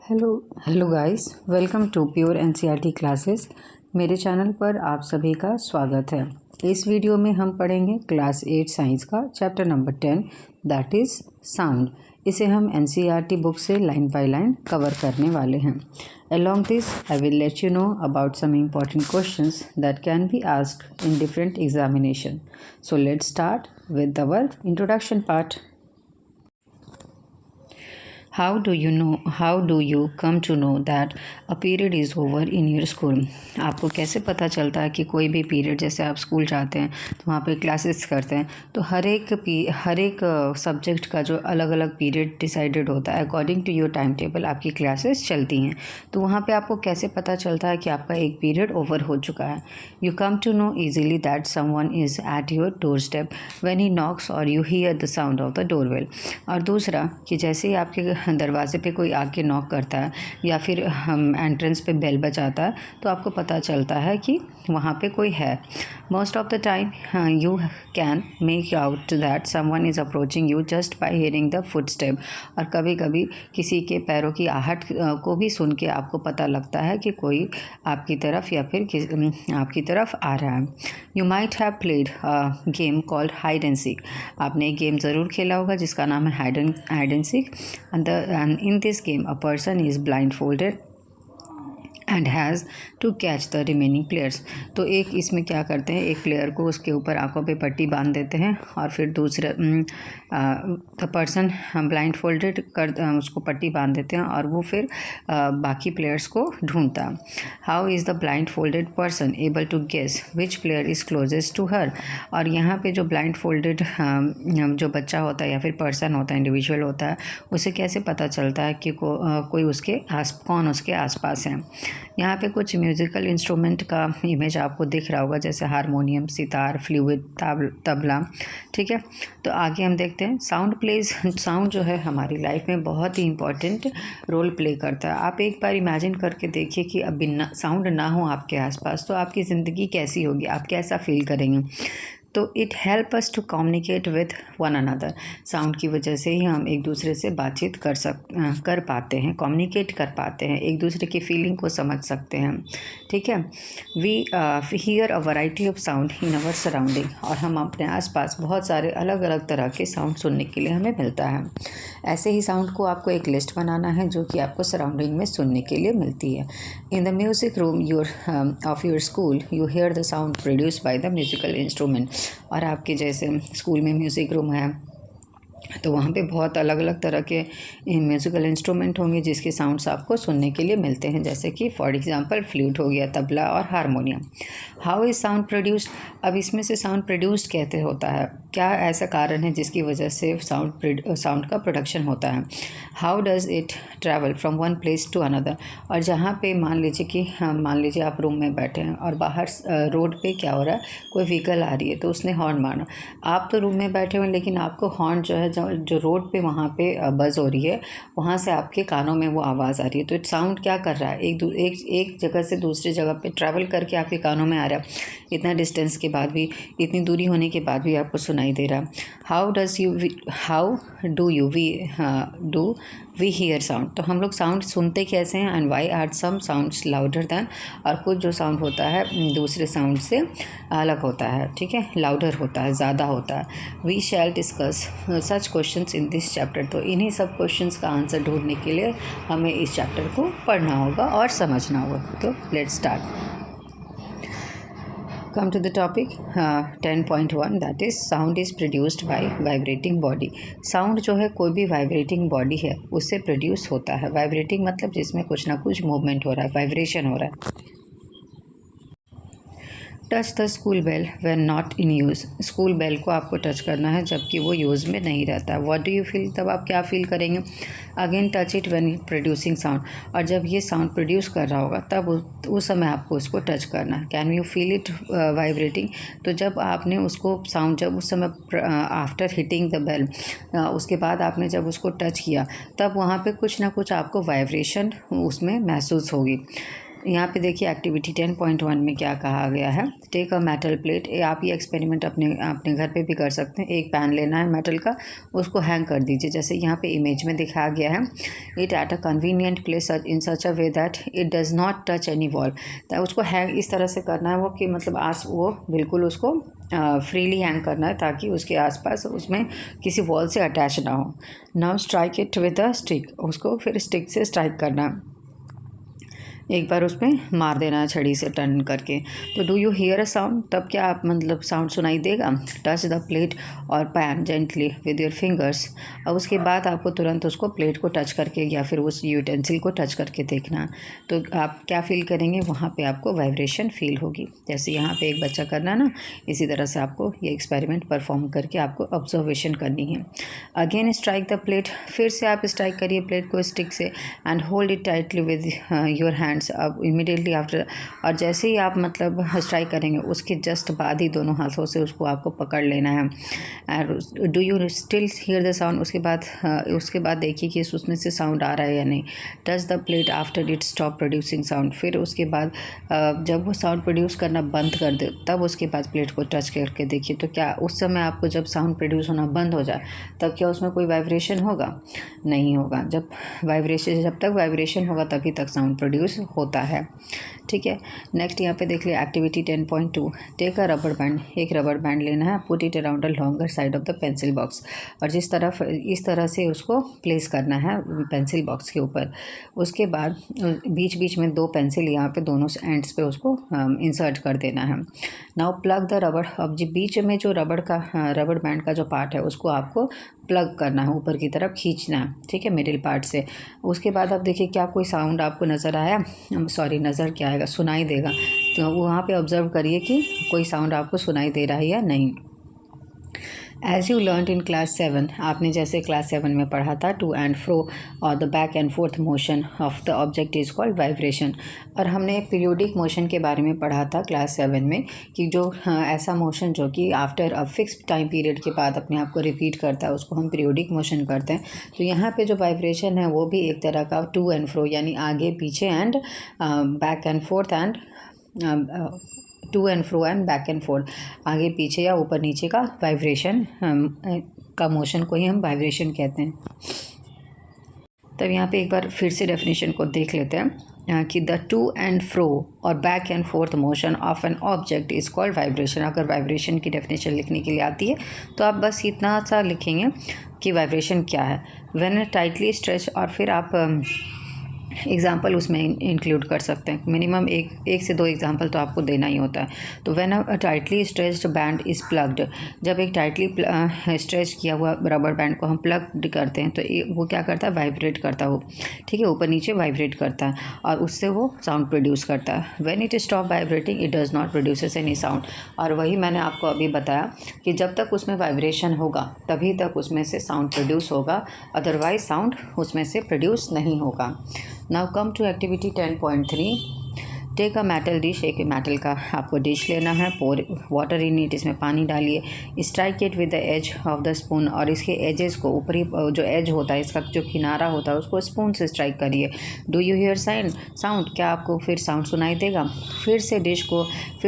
Hello guys, welcome to pure NCERT classes. मेरे channel पर आप सभी का स्वागत है। इस वीडियो में हम पढ़ेंगे क्लास 8 साइंस का chapter number 10 that is sound. इसे हम एनसीईआरटी बुक से लाइन बाय लाइन कवर करने वाले हैं। Along this, I will let you know about some important questions that can be asked in different examination. So let's start with our introduction part. How do you come to know that a period is over in your school? आपको कैसे पता चलता है कि कोई भी period, जैसे आप स्कूल जाते हैं तो वहाँ पे क्लासेस करते हैं, तो हर एक सब्जेक्ट का जो अलग अलग पीरियड डिसाइडेड होता है according to your time table आपकी क्लासेस चलती हैं। तो वहाँ पे आपको कैसे पता चलता है कि आपका एक पीरियड ओवर हो चुका है? You come to know easily that someone is at your doorstep when he knocks और you hear the sound of the doorbell. और दूसरा कि जैसे ही आपके दरवाजे पे कोई आके नॉक करता है या फिर हम एंट्रेंस पे बेल बजाता है तो आपको पता चलता है कि वहाँ पे कोई है। Most of the time you can make out that someone is approaching you just by hearing the footstep. और कभी कभी किसी के पैरों की आहट को भी सुन के आपको पता लगता है कि कोई आपकी तरफ या फिर आपकी तरफ आ रहा है। You might have played game called hide and seek. आपने एक गेम ज़रूर खेला होगा जिसका नाम है hide and seek. And in this game a person is blindfolded and has to catch the remaining players. तो एक इसमें क्या करते हैं, एक प्लेयर को उसके ऊपर आंखों पे पट्टी बांध देते हैं और फिर दूसरे द पर्सन ब्लाइंड फोल्डेड कर उसको पट्टी बांध देते हैं और वो फिर बाकी प्लेयर्स को ढूंढता है। How is the blindfolded person able to guess which player is closest to her. और यहाँ पे जो ब्लाइंड फोल्डेड जो बच्चा होता है या फिर पर्सन होता है, इंडिविजुअल होता है, उसे कैसे पता चलता है कि कोई उसके कौन उसके आसपास है। यहाँ पे कुछ म्यूज़िकल इंस्ट्रूमेंट का इमेज आपको दिख रहा होगा, जैसे हारमोनियम, सितार, फ्लूइड, तबला। ठीक है, तो आगे हम देखते हैं साउंड जो है हमारी लाइफ में बहुत ही इम्पॉर्टेंट रोल प्ले करता है। आप एक बार इमेजिन करके देखिए कि अब बिना साउंड ना हो आपके आसपास तो आपकी ज़िंदगी कैसी होगी, आप कैसा फील करेंगे। तो it help us to communicate with one another. Sound की वजह से ही हम एक दूसरे से बातचीत कर पाते हैं, कम्युनिकेट कर पाते हैं, एक दूसरे की फीलिंग को समझ सकते हैं। ठीक है, we hear a variety of sound in our surrounding. और हम अपने आसपास बहुत सारे अलग अलग तरह के साउंड सुनने के लिए हमें मिलता है। ऐसे ही साउंड को आपको एक लिस्ट बनाना है जो कि आपको सराउंडिंग में सुनने के लिए मिलती है। In the music room of your school you hear the sound produce by the musical instrument. और आपके जैसे स्कूल में म्यूज़िक रूम है तो वहाँ पे बहुत अलग अलग तरह के म्यूज़िकल इंस्ट्रूमेंट होंगे जिसके साउंड्स आपको सुनने के लिए मिलते हैं, जैसे कि फॉर एग्जांपल फ्लूट हो गया, तबला और harmonium. How is sound produced. अब इसमें से साउंड प्रोड्यूस्ड कहते होता है, क्या ऐसा कारण है जिसकी वजह से साउंड का प्रोडक्शन होता है। How does it travel from one place to another. और जहाँ पे मान लीजिए आप रूम में बैठे हैं और बाहर रोड पे क्या हो रहा है, कोई व्हीकल आ रही है तो उसने हॉर्न मारा। आप तो रूम में बैठे हुए लेकिन आपको हॉर्न जो है जो रोड पे वहाँ पे बज़ हो रही है, वहाँ से आपके कानों में वो आवाज़ आ रही है। तो साउंड क्या कर रहा है, एक जगह से दूसरी जगह पे ट्रैवल करके आपके कानों में आ रहा है। इतना डिस्टेंस के बाद भी, इतनी दूरी होने के बाद भी आपको सुनाई दे रहा है। How do we hear sound. तो हम लोग साउंड सुनते कैसे हैं, and why are some sounds louder than. और कुछ जो साउंड होता है दूसरे साउंड से अलग होता है, ठीक है, लाउडर होता है, ज़्यादा होता है। We shall discuss such questions in this chapter. तो इन्हीं सब क्वेश्चंस का आंसर ढूंढने के लिए हमें इस चैप्टर को पढ़ना होगा और समझना होगा। तो let's start. Come to the topic 10.1 that is sound is produced by vibrating body. Sound जो है कोई भी vibrating body है उससे प्रोड्यूस होता है। वाइब्रेटिंग मतलब जिसमें कुछ ना कुछ मूवमेंट हो रहा है, वाइब्रेशन हो रहा है। Touch the school bell when not in use. School bell को आपको टच करना है जबकि वो यूज़ में नहीं रहता है। व्हाट डू यू फील, तब आप क्या फील करेंगे। Again touch it when producing sound. और जब ये साउंड प्रोड्यूस कर रहा होगा तब उस समय आपको उसको टच करना है। Can you feel it vibrating. तो जब आपने उसको साउंड जब उस समय आफ्टर हिटिंग द बेल उसके बाद आपने जब उसको टच किया तब वहाँ पे कुछ ना कुछ आपको वाइब्रेशन उसमें महसूस होगी। यहाँ पे देखिए एक्टिविटी 10.1 में क्या कहा गया है। Take a metal plate. आप ये एक्सपेरिमेंट अपने घर पे भी कर सकते हैं। एक पैन लेना है मेटल का, उसको हैंग कर दीजिए जैसे यहाँ पे इमेज में दिखाया गया है। It at a convenient place in such a way that it does not touch any wall. तो उसको हैंग इस तरह से करना है वो कि मतलब वो बिल्कुल उसको फ्रीली हैंग करना है ताकि उसके आसपास उसमें किसी वॉल से अटैच ना हो। Now strike it with a stick. उसको फिर स्टिक से स्ट्राइक करना है, एक बार उस पर मार देना है छड़ी से टर्न करके। तो do you here a sound? तब क्या आप मतलब साउंड सुनाई देगा? टच द प्लेट और pan gently with your fingers. अब उसके बाद आपको तुरंत उसको प्लेट को टच करके या फिर उस यूटेंसिल को टच करके देखना। तो आप क्या फील करेंगे? वहाँ पे आपको वाइब्रेशन फील होगी। जैसे यहाँ पे एक बच्चा करना ना, इसी तरह से आपको ये एक्सपेरिमेंट परफॉर्म करके आपको ऑब्जर्वेशन करनी है। Again strike the plate. फिर से आप स्ट्राइक करिए प्लेट को स्टिक से and hold it tightly with your hands. अब इमीडिएटली आफ्टर, और जैसे ही आप मतलब स्ट्राइक करेंगे उसके जस्ट बाद ही दोनों हाथों से उसको आपको पकड़ लेना है। And do you still here the sound? उसके बाद देखिए कि उसमें से साउंड आ रहा है या नहीं। Touch the plate after it stop producing sound. फिर उसके बाद जब वो साउंड प्रोड्यूस करना बंद कर दे तब उसके बाद प्लेट को टच करके देखिए। तो क्या उस समय आपको जब साउंड प्रोड्यूस होना बंद हो जाए तब क्या उसमें कोई वाइब्रेशन होगा? नहीं होगा। जब तक वाइब्रेशन होगा तभी तक साउंड प्रोड्यूस होता है। ठीक है। नेक्स्ट यहाँ पे देख लिया activity 10.2। Take a rubber band. एक रबर बैंड लेना है, put it around the longer side of the pencil box. और इस तरह से उसको प्लेस करना है पेंसिल बॉक्स के ऊपर। उसके बाद बीच बीच में 2 पेंसिल यहाँ पे दोनों एंड्स पे उसको इंसर्ट कर देना है। Now plug the rubber. अब जो बीच में जो रबर बैंड का जो पार्ट है उसको आपको प्लग करना है, ऊपर की तरफ खींचना है। ठीक है, मिडिल पार्ट से। उसके बाद अब देखिए क्या कोई साउंड आपको नज़र आया? सॉरी, नज़र क्या आएगा, सुनाई देगा। तो वहाँ पे ऑब्जर्व करिए कि कोई साउंड आपको सुनाई दे रहा है या नहीं। As you learn in class 7, आपने जैसे क्लास 7 में पढ़ा था, टू एंड फ्रो और the back and fourth motion of the object is called vibration. और हमने पीरियोडिक मोशन के बारे में पढ़ा था क्लास 7 में कि जो ऐसा मोशन जो कि after a fix time period के बाद अपने आप को रिपीट करता है उसको हम पीरियोडिक मोशन करते हैं। तो यहाँ पे जो वाइब्रेशन है वो भी एक तरह का टू एंड फ्रो यानी आगे पीछे and back and forth and to and fro and back and forth, आगे पीछे या ऊपर नीचे का वाइब्रेशन का मोशन को ही हम वाइब्रेशन कहते हैं। तब यहाँ पे एक बार फिर से डेफिनेशन को देख लेते हैं कि द टू एंड फ्रो और back and fourth motion of an object is called vibration. अगर वाइब्रेशन की डेफिनेशन लिखने के लिए आती है तो आप बस इतना सा लिखेंगे कि वाइब्रेशन क्या है। व्हेन टाइटली स्ट्रेच, और फिर आप एग्ज़ाम्पल उसमें इंक्लूड कर सकते हैं। मिनिमम एक से 2 एग्जाम्पल तो आपको देना ही होता है। तो when a tightly stretched band is plugged, जब एक टाइटली स्ट्रेच किया हुआ रबर बैंड को हम प्लग करते हैं तो वो क्या करता है? वाइब्रेट करता है वो। ठीक है, ऊपर नीचे वाइब्रेट करता है और उससे वो साउंड प्रोड्यूस करता है। When it stop vibrating it does not produces any sound. और वही मैंने आपको अभी बताया कि जब तक उसमें वाइब्रेशन होगा तभी तक उसमें से साउंड प्रोड्यूस होगा, अदरवाइज साउंड उसमें से प्रोड्यूस नहीं होगा। Now come to activity 10.3। Take a metal dish. एक मेटल का आपको डिश लेना है, पोर वाटर इन इट, इसमें पानी डालिए, strike it with the edge of the spoon, और इसके एजेस को, ऊपरी जो एज होता है इसका जो किनारा होता है उसको स्पून से स्ट्राइक करिए। Do you here sound? क्या आपको फिर साउंड सुनाई देगा? फिर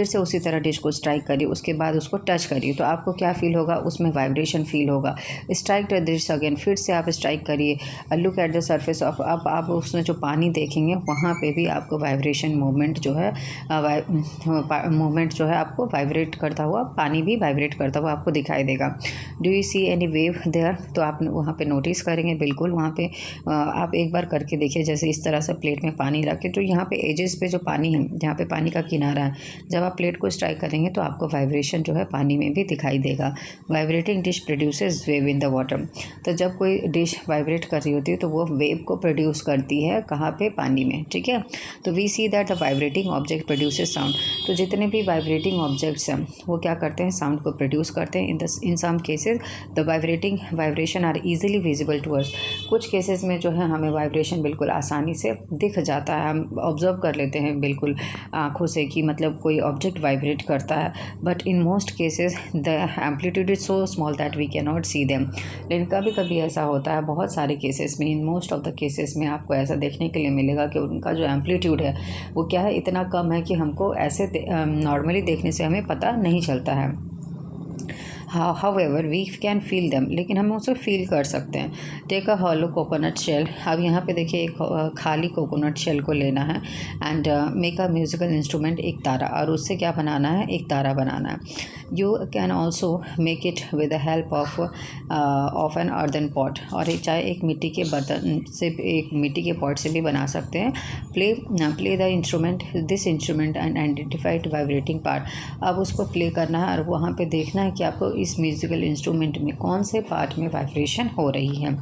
से उसी तरह डिश को स्ट्राइक करिए, उसके बाद उसको टच करिए तो आपको क्या फील होगा? उसमें वाइब्रेशन फील होगा। स्ट्राइक द डिश अगेन, फिर से आप स्ट्राइक करिए। Look at the surface of, अब आप उसमें जो पानी देखेंगे वहाँ पे भी आपको वाइब्रेशन मूवमेंट जो है आपको वाइब्रेट करता हुआ, पानी भी वाइब्रेट करता हुआ आपको दिखाई देगा। Do you see any wave there? तो आप वहाँ पे नोटिस करेंगे, बिल्कुल वहाँ पे आप एक बार करके देखिए। जैसे इस तरह से प्लेट में पानी रखें तो यहाँ पे एजेस पे जो पानी है, जहाँ पे पानी का किनारा है, जब आप प्लेट को स्ट्राइक करेंगे तो आपको वाइब्रेशन जो है पानी में भी दिखाई देगा। Vibrating dish produces wave in the water. तो जब कोई डिश वाइब्रेट कर रही होती है तो वो वेव को प्रोड्यूस करती है, कहाँ पे? पानी में। ठीक है, तो we see that the vibration vibrating object produces sound. तो जितने भी वाइब्रेटिंग ऑब्जेक्ट्स हैं वो क्या करते हैं, साउंड को प्रोड्यूस करते हैं। In some cases the vibration are easily visible to us. कुछ केसेस में जो है हमें वाइब्रेशन बिल्कुल आसानी से दिख जाता है, हम ऑब्जर्व कर लेते हैं बिल्कुल आँखों से कि मतलब कोई ऑब्जेक्ट वाइब्रेट करता है। But in most cases the amplitude is so small that we can not see them. लेकिन कभी कभी ऐसा होता है, बहुत सारे केसेस में, in most of the cases में आपको ऐसा देखने के लिए मिलेगा कि उनका जो एम्पलीट्यूड है वो क्या है, इतना कम है कि हमको ऐसे नॉर्मली देखने से हमें पता नहीं चलता है। However we can feel them, लेकिन हम उसे फील कर सकते हैं। Take a hollow coconut shell. अब यहाँ पे देखिए एक खाली कोकोनट शेल को लेना है and make a musical instrument, एक तारा, और उससे क्या बनाना है, एक तारा बनाना है। You can also make it with the help of an earthen pot, और चाहे एक मिट्टी के बर्तन से, एक मिट्टी के पॉट से भी बना सकते हैं। Play the instrument this instrument and identified vibrating part. अब उसको प्ले करना है और वहाँ पे देखना है कि आपको इस म्यूजिकल इंस्ट्रूमेंट में कौन से पार्ट में वाइब्रेशन हो रही है।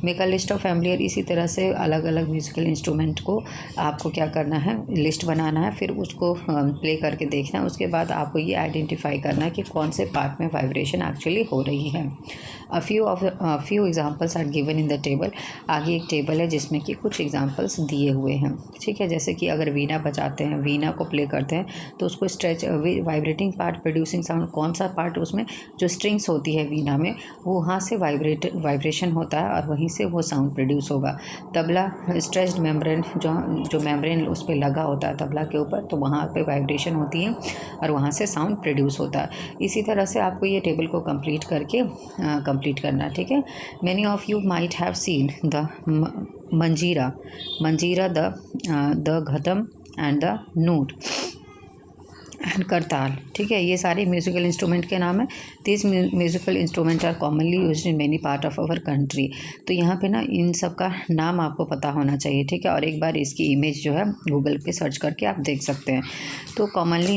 Make a list of familiar. इसी तरह से अलग अलग म्यूजिकल इंस्ट्रूमेंट को आपको क्या करना है, लिस्ट बनाना है, फिर उसको प्ले करके देखना है। उसके बाद आपको ये आइडेंटिफाई करना है कि कौन से पार्ट में वाइब्रेशन एक्चुअली हो रही है। Few examples are given in the table. आगे एक टेबल है जिसमें कि कुछ एग्जाम्पल्स दिए हुए हैं, ठीक है। जैसे कि अगर वीणा बजाते हैं, वीणा को प्ले करते हैं तो उसको stretch vibrating part producing sound, कौन सा पार्ट, उसमें जो स्ट्रिंग्स होती है वीणा में, वो वहाँ से वाइब्रेशन होता है और वहीं से वो साउंड प्रोड्यूस होगा। तबला स्ट्रेच्ड मेम्ब्रेन, जो मेम्ब्रेन उस पर लगा होता है तबला के ऊपर, तो वहाँ पे वाइब्रेशन होती है और वहाँ से साउंड प्रोड्यूस होता है। इसी तरह से आपको ये टेबल को कंप्लीट करना है, ठीक है। Many of you might have seen the manjira, the ghatam and the नूट एंड करताल, ठीक है। ये सारे म्यूज़िकल इंस्ट्रूमेंट के नाम है। This musical instrument are commonly used in many part of our country. तो यहाँ पे ना इन सब का नाम आपको पता होना चाहिए, ठीक है। और एक बार इसकी इमेज जो है गूगल पे सर्च करके आप देख सकते हैं। तो commonly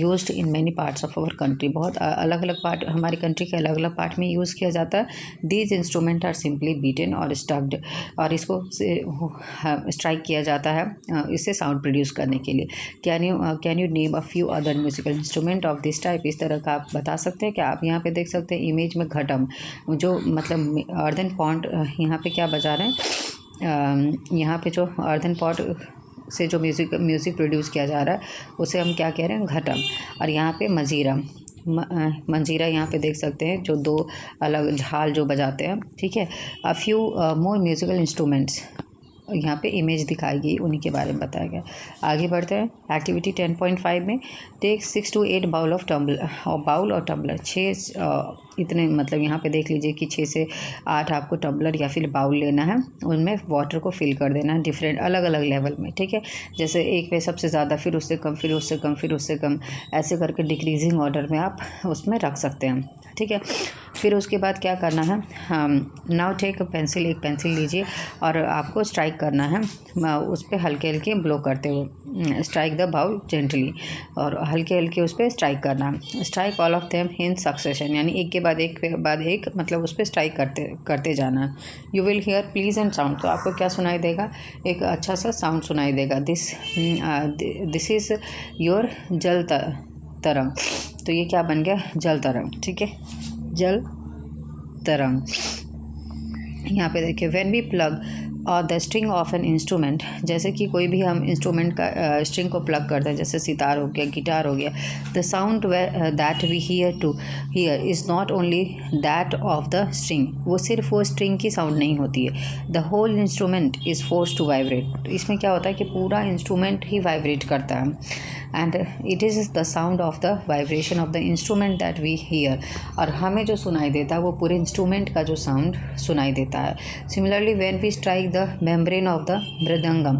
used in many parts of our country, बहुत अलग अलग पार्ट, हमारी कंट्री के अलग अलग पार्ट में यूज़ किया जाता है। These instrument are simply beaten और स्टक्ड, और इसको स्ट्राइक किया जाता है इससे साउंड प्रोड्यूस करने के लिए। Can you name a few other musical instrument of this type. इस तरह का आप बता सकते हैं कि आप यहाँ पे देख सकते हैं इमेज में घटम, जो मतलब अर्दन पॉट, यहाँ पे क्या बजा रहे हैं, यहाँ पे जो अर्दन पॉट से जो म्यूज़िक प्रोड्यूस किया जा रहा है उसे हम क्या कह रहे हैं, घटम। और यहाँ पे मंजीरा यहाँ पे देख सकते हैं, जो दो अलग झाल जो बजाते हैं, ठीक है। A few more musical instruments यहाँ पे इमेज दिखाई गई, उन्हीं के बारे में बताया गया। आगे बढ़ते हैं। एक्टिविटी 10.5 में टेक 6 to 8 बाउल और टम्बलर, 6 इतने, मतलब यहाँ पे देख लीजिए कि 6 से 8 आपको टम्बलर या फिर बाउल लेना है, उनमें वाटर को फिल कर देना है डिफरेंट अलग अलग लेवल में, ठीक है। जैसे एक पे सबसे ज़्यादा, फिर उससे कम, फिर उससे कम, फिर उससे कम, ऐसे करके डिक्रीजिंग ऑर्डर में आप उसमें रख सकते हैं, ठीक है। फिर उसके बाद क्या करना है, नाउ टेक पेंसिल, एक पेंसिल लीजिए और आपको स्ट्राइक करना है उस पर हल्के हल्के ब्लो करते हुए। स्ट्राइक द बाउल जेंटली, और हल्के हल्के उस पर स्ट्राइक करना। Strike all of them in succession, यानी एक के बाद एक मतलब उस पर स्ट्राइक करते जाना है। You will hear pleasant sound, तो आपको क्या सुनाई देगा, एक अच्छा सा साउंड सुनाई देगा। दिस इज़ योर जल तरंग, तो ये क्या बन गया, जल तरंग, ठीक है, जल तरंग। यहाँ पे देखिए, व्हेन वी प्लग और the string of an instrument, जैसे कि कोई भी हम इंस्ट्रूमेंट का स्ट्रिंग को प्लग करते हैं, जैसे सितार हो गया, गिटार हो गया, the sound that we hear is not only that of the string, वो सिर्फ वो स्ट्रिंग की साउंड नहीं होती है। The whole instrument is force to vibrate, इसमें क्या होता है कि पूरा इंस्ट्रूमेंट ही वाइब्रेट करता है। And it is the sound of the vibration of the instrument that we hear, और हमें जो सुनाई देता है वो पूरे इंस्ट्रूमेंट का जो साउंड सुनाई देता है। Similarly when we strike the membrane of the mridangam,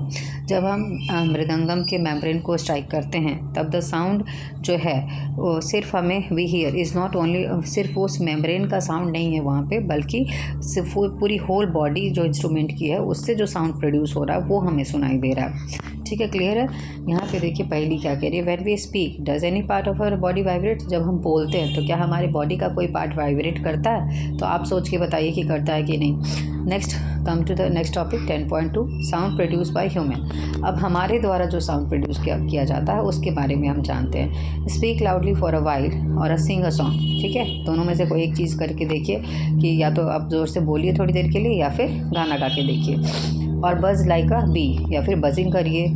जब हम मृदंगम के मेम्ब्रेन को स्ट्राइक करते हैं तब द साउंड जो है वो सिर्फ हमें we hear is not only, सिर्फ उस मेम्ब्रेन का साउंड नहीं है वहाँ पे, बल्कि सिर्फ पूरी होल बॉडी जो इंस्ट्रूमेंट की है उससे जो साउंड प्रोड्यूस हो रहा है वो हमें सुनाई दे रहा है, ठीक है। क्लियर है। यहाँ पे देखिए पहली क्या कह रही है, when we speak does any part of our body vibrate, जब हम बोलते हैं तो क्या हमारे बॉडी का कोई पार्ट वाइब्रेट करता है, तो आप सोच के बताइए कि करता है कि नहीं। Next come to the next topic 10.2 sound produce by human. अब हमारे द्वारा जो साउंड प्रोड्यूस किया जाता है उसके बारे में हम जानते हैं। Speak loudly for a while और अ सिंग अ सॉन्ग। ठीक है, दोनों में से कोई एक चीज़ करके देखिए कि या तो आप ज़ोर से बोलिए थोड़ी देर के लिए या फिर गाना गा के देखिए। और बज़ लाइक अ बी या फिर बजिंग करिए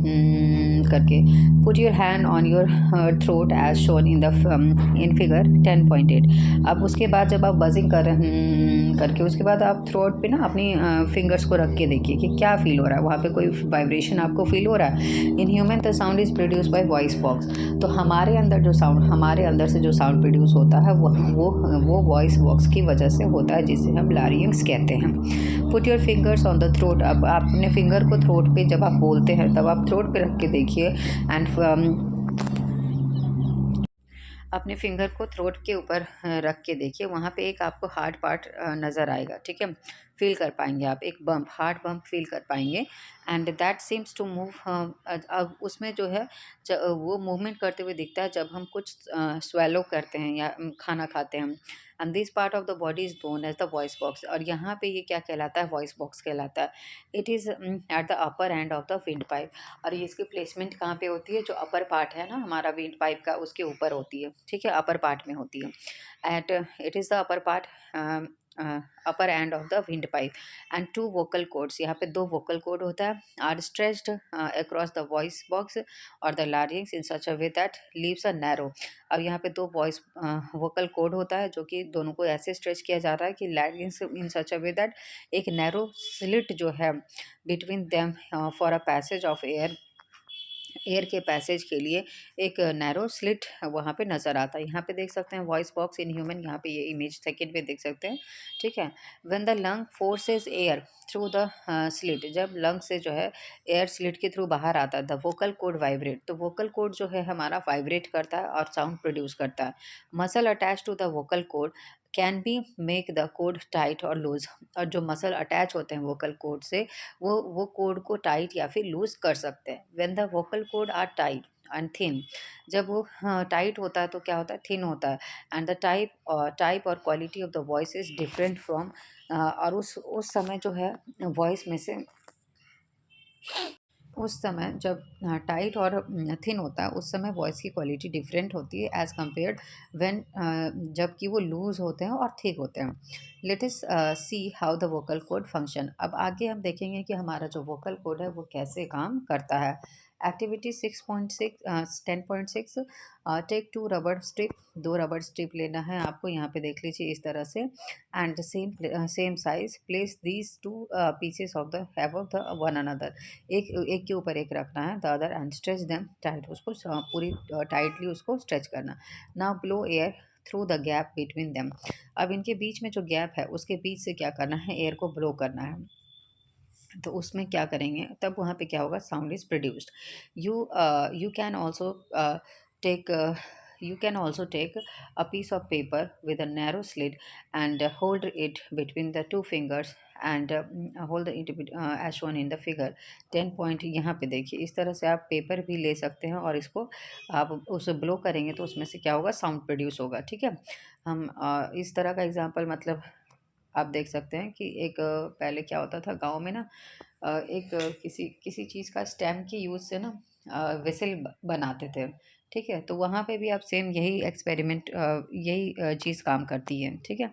करके। Put your hand on your throat as shown in figure 10.8। अब उसके बाद जब आप बजिंग कर रहे हैं करके उसके बाद आप थ्रोट पे ना अपनी फिंगर्स को रख के देखिए कि क्या फील हो रहा है, वहाँ पे कोई वाइब्रेशन आपको फील हो रहा है। In human the sound is produce by voice box. तो हमारे अंदर से जो साउंड प्रोड्यूस होता है वो वॉइस बॉक्स की वजह से होता है, जिसे हम लारिंग्स कहते हैं। Put your fingers on the throat. अब आप अपने फिंगर को थ्रोट पे जब आप बोलते हैं तब आप थ्रोट पे रख के देखिए एंड अपने फिंगर को थ्रोट के ऊपर रख के देखिए, वहाँ पे एक आपको हार्ड पार्ट नज़र आएगा। ठीक है, फील कर पाएंगे आप, एक बम्प, हार्ड बम्प फील कर पाएंगे। And that seems to move. अब उसमें जो है वो मूवमेंट करते हुए दिखता है जब हम कुछ स्वेलो करते हैं या खाना खाते हैं। And this part of the body is known as the voice box. और यहाँ पे ये क्या कहलाता है, वॉइस बॉक्स कहलाता है। It is at the upper end of the wind pipe. और ये इसकी प्लेसमेंट कहाँ पे होती है, जो अपर पार्ट है ना हमारा विंड पाइप का, उसके ऊपर होती है। ठीक है, अपर पार्ट में होती है। At it is the upper part, upper end of the windpipe. And two vocal cords, यहाँ पे दो वोकल कोड होता है, are stretched across the voice box और the larynx in such a way that leaves a narrow. अब यहाँ पे दो वॉइस वोकल कोड होता है जो कि दोनों को ऐसे स्ट्रेच किया जा रहा है कि लारिंग्स in such a way that एक नैरो स्लिट जो है between them for a passage of air के पैसेज के लिए एक नैरो स्लिट वहाँ पे नज़र आता है। यहाँ पे देख सकते हैं वॉइस बॉक्स इन ह्यूमन, यहाँ पे ये इमेज सेकंड में देख सकते हैं। ठीक है, when the lung forces air through the slit, जब लंग से जो है एयर स्लिट के थ्रू बाहर आता है, द वोकल कोड वाइब्रेट, तो वोकल कोड जो है हमारा वाइब्रेट करता है और साउंड प्रोड्यूस करता है। Muscle attach to the vocal cord can be make the cord tight और लूज। और जो मसल अटैच होते हैं वोकल कोड से वो कोड को टाइट या फिर लूज कर सकते हैं। When the vocal cord are tight and thin, जब वो टाइट होता है तो क्या होता है, थिन होता है। एंड द टाइप और quality of the voice is different from, और उस समय जो है वॉइस में से उस समय जब टाइट और थिन होता है उस समय वॉइस की क्वालिटी डिफरेंट होती है एज़ कम्पेयर्ड व्हेन, जबकि वो लूज़ होते हैं और थिक होते हैं। Let us see how the vocal code function. अब आगे हम देखेंगे कि हमारा जो वोकल कोड है वो कैसे काम करता है। एक्टिविटी 6.6 10.6, टेक टू रबड़ स्ट्रिप। दो रबड़ स्ट्रिप लेना है आपको, यहाँ पे देख लीजिए इस तरह से। And same size, place these two pieces of the above the one another. एक एक के ऊपर एक रखना है, the other, and stretch them tight, उसको पूरी टाइटली उसको स्ट्रेच करना। Now blow air through the gap between them. अब इनके बीच में जो गैप है उसके बीच से क्या करना है, एयर को ब्लो करना है। तो उसमें क्या करेंगे, तब वहाँ पे क्या होगा, sound is produced. You you can also take you can also take a piece of paper with a narrow slit and hold it between the two fingers and hold it as shown in the figure 10 point। यहाँ पे देखिए इस तरह से आप paper भी ले सकते हैं और इसको आप उसे ब्लो करेंगे तो उसमें से क्या होगा, साउंड प्रोड्यूस होगा। ठीक है, हम इस तरह का एग्जांपल मतलब आप देख सकते हैं कि एक पहले क्या होता था गांव में ना, एक किसी किसी चीज़ का स्टेम के यूज़ से ना विसल बनाते थे। ठीक है, तो वहाँ पे भी आप सेम यही एक्सपेरिमेंट, यही चीज़ काम करती है। ठीक है,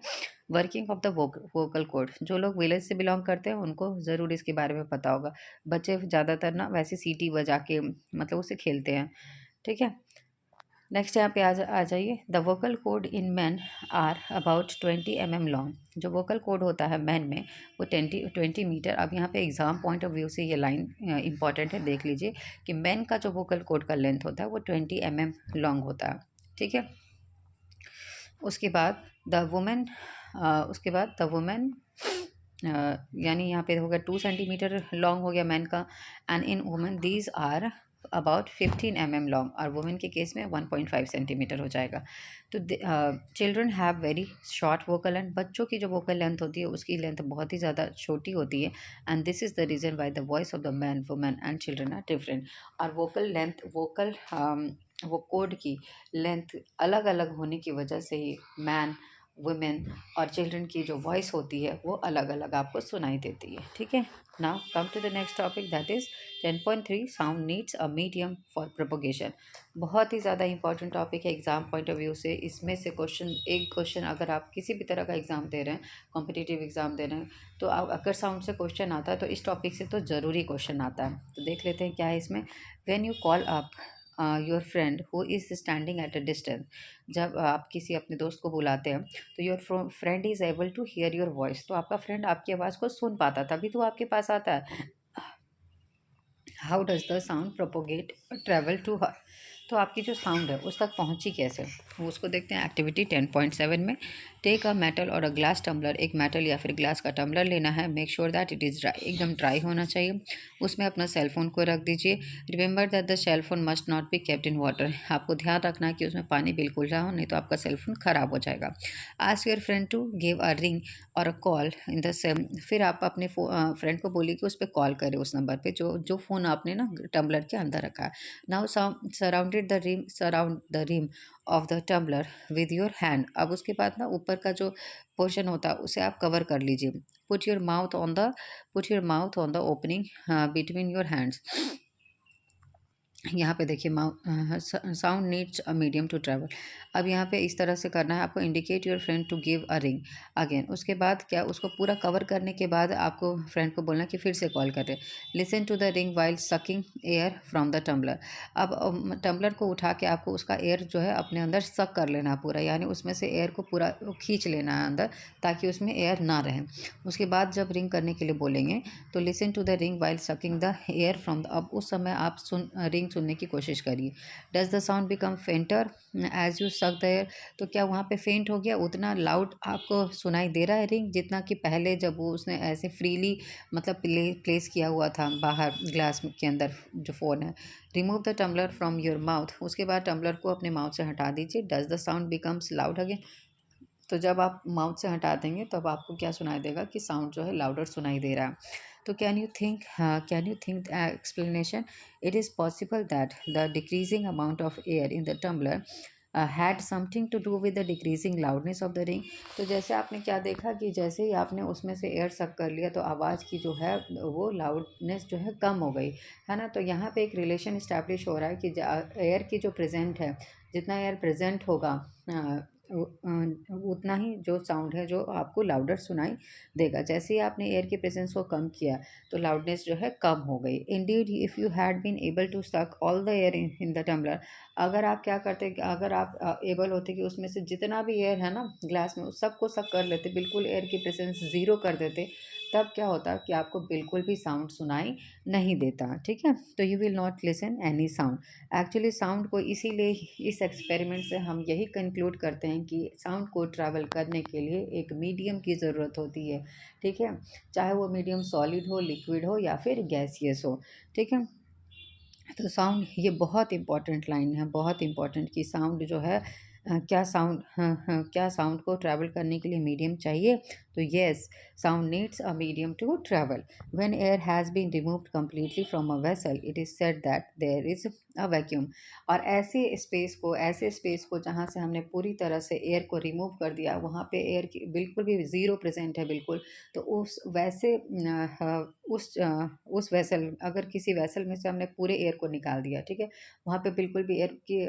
working of the vocal code, जो लोग विलेज से बिलोंग करते हैं उनको ज़रूर इसके बारे में पता होगा। बच्चे ज़्यादातर ना वैसे सीटी बजा के मतलब उसे खेलते हैं। ठीक है, नेक्स्ट यहाँ पे आ जाइए। The vocal cord in man are about 20 mm long. जो वोकल कोड होता है मैन में वो 20 मीटर। अब यहाँ पे एग्जाम पॉइंट ऑफ व्यू से ये लाइन इंपॉर्टेंट है, देख लीजिए कि मैन का जो वोकल कोड का लेंथ होता है वो 20 mm लॉन्ग होता है। ठीक है, उसके बाद द वुमेन उसके बाद द वुमेन यानी यहाँ पे हो गया 2 सेंटीमीटर लॉन्ग हो गया मैन का। And in women these are about 15 mm long, और वुमेन के केस में 1.5 सेंटीमीटर हो जाएगा। तो children have very short vocal length. बच्चों की जो वोकल लेंथ होती है उसकी लेंथ बहुत ही ज़्यादा छोटी होती है। And this is the reason why the voice of the man, women and children are different. और वोकल लेंथ, वो कोड की लेंथ अलग अलग होने की वजह से ही मैन, वुमेन और चिल्ड्रन की जो वॉइस होती है वो अलग अलग आपको सुनाई देती है। ठीक है, now come to the next topic, that is 10.3 sound needs a medium for propagation. बहुत ही ज़्यादा इंपॉर्टेंट टॉपिक है एग्जाम पॉइंट ऑफ व्यू से। इसमें से क्वेश्चन, एक क्वेश्चन अगर आप किसी भी तरह का एग्जाम दे रहे हैं, कॉम्पिटिटिव एग्जाम दे रहे हैं, तो आप अगर साउंड से क्वेश्चन आता है तो इस टॉपिक से तो ज़रूरी क्वेश्चन आता है। तो देख लेते हैं क्या है इसमें। When you call up your friend who is standing at a distance, जब आप किसी अपने दोस्त को बुलाते हैं तो your friend is able to hear your voice, तो आपका फ्रेंड आपकी आवाज़ को सुन पाता, तभी तो आपके पास आता है। How does the sound propagate travel to her, तो आपकी जो साउंड है उस तक पहुंची कैसे, वो उसको देखते हैं एक्टिविटी 10.7 में। टेक अ मेटल और अ ग्लास टम्बलर, एक मेटल या फिर ग्लास का टम्बलर लेना है। Make sure that it is dry, एकदम ड्राई होना चाहिए। उसमें अपना सेलफोन को रख दीजिए। Remember that the cellphone must not be kept in water, आपको ध्यान रखना है कि उसमें पानी बिल्कुल ना हो, नहीं तो आपका सेलफोन ख़राब हो जाएगा। Ask your friend to give a ring और a call in the same, फिर आप अपने फ्रेंड को बोलिए कि उस पर कॉल करे, उस नंबर पे जो जो फ़ोन आपने ना टम्बलर के अंदर रखा है। Now surround the rim of the tumbler with your hand, अब उसके बाद ना ऊपर का जो पोर्शन होता है उसे आप कवर कर लीजिए। Put your mouth on the opening between your hands, यहाँ पे देखिए sound needs a medium to travel. अब यहाँ पे इस तरह से करना है आपको, indicate your friend to give a ring again. उसके बाद क्या, उसको पूरा कवर करने के बाद आपको फ्रेंड को बोलना कि फिर से कॉल करे। Listen to the ring while sucking air from the tumbler, अब टम्बलर को उठा के आपको उसका एयर जो है अपने अंदर सक कर लेना पूरा, यानी उसमें से एयर को पूरा खींच लेना है अंदर, ताकि उसमें एयर ना रहे। उसके बाद जब रिंग करने के लिए बोलेंगे तो listen to the ring while sucking the air from the, अब उस समय आप रिंग सुनने की कोशिश करिए। Does the sound become fainter as you suck the air, तो क्या वहाँ पे फेंट हो गया, उतना लाउड आपको सुनाई दे रहा है रिंग जितना कि पहले जब वो उसने ऐसे फ्रीली मतलब प्लेस किया हुआ था बाहर ग्लास के अंदर जो फ़ोन है। Remove the tumbler from your mouth, उसके बाद टम्बलर को अपने माउथ से हटा दीजिए। Does the sound becomes loud again, तो जब आप माउथ से हटा देंगे तब आपको क्या सुनाई देगा कि साउंड जो है लाउडर सुनाई दे रहा है। तो can you think explanation, it is possible that the decreasing amount of air in the tumbler had something to do with the decreasing loudness of the ring, तो जैसे आपने क्या देखा कि जैसे ही आपने उसमें से एयर सक कर लिया तो आवाज़ की जो है वो लाउडनेस जो है कम हो गई, है ना। तो यहाँ पे एक रिलेशन इस्टेब्लिश हो रहा है कि एयर की जो प्रेजेंट है, जितना एयर प्रेजेंट होगा उतना ही जो साउंड है जो आपको लाउडर सुनाई देगा। जैसे ही आपने एयर की प्रेजेंस को कम किया तो लाउडनेस जो है कम हो गई। Indeed if you had been able to suck all the air in the tumbler, अगर आप क्या करते, अगर आप एबल होते कि उसमें से जितना भी एयर है ना ग्लास में उस सबको सक कर लेते, बिल्कुल एयर की प्रेजेंस ज़ीरो कर देते, तब क्या होता कि आपको बिल्कुल भी साउंड सुनाई नहीं देता। ठीक है, तो you will not listen any sound. Actually sound को इसीलिए इस एक्सपेरिमेंट से हम यही कंक्लूड करते हैं कि साउंड को ट्रैवल करने के लिए एक मीडियम की ज़रूरत होती है। ठीक है, चाहे वो मीडियम सॉलिड हो, लिक्विड हो या फिर गैसियस हो। ठीक है, तो साउंड ये बहुत इंपॉर्टेंट लाइन है, बहुत इंपॉर्टेंट कि साउंड जो है क्या साउंड, हाँ, क्या साउंड को ट्रैवल करने के लिए मीडियम चाहिए। तो yes, sound needs a medium to travel. When air has been removed completely from a vessel it is said that there is a vacuum, और ऐसे स्पेस को जहाँ से हमने पूरी तरह से एयर को रिमूव कर दिया, वहाँ पे एयर की बिल्कुल भी ज़ीरो प्रेजेंट है बिल्कुल, तो उस वेसल, अगर किसी वेसल में से हमने पूरे एयर को निकाल दिया, ठीक है, वहाँ पे बिल्कुल भी एयर की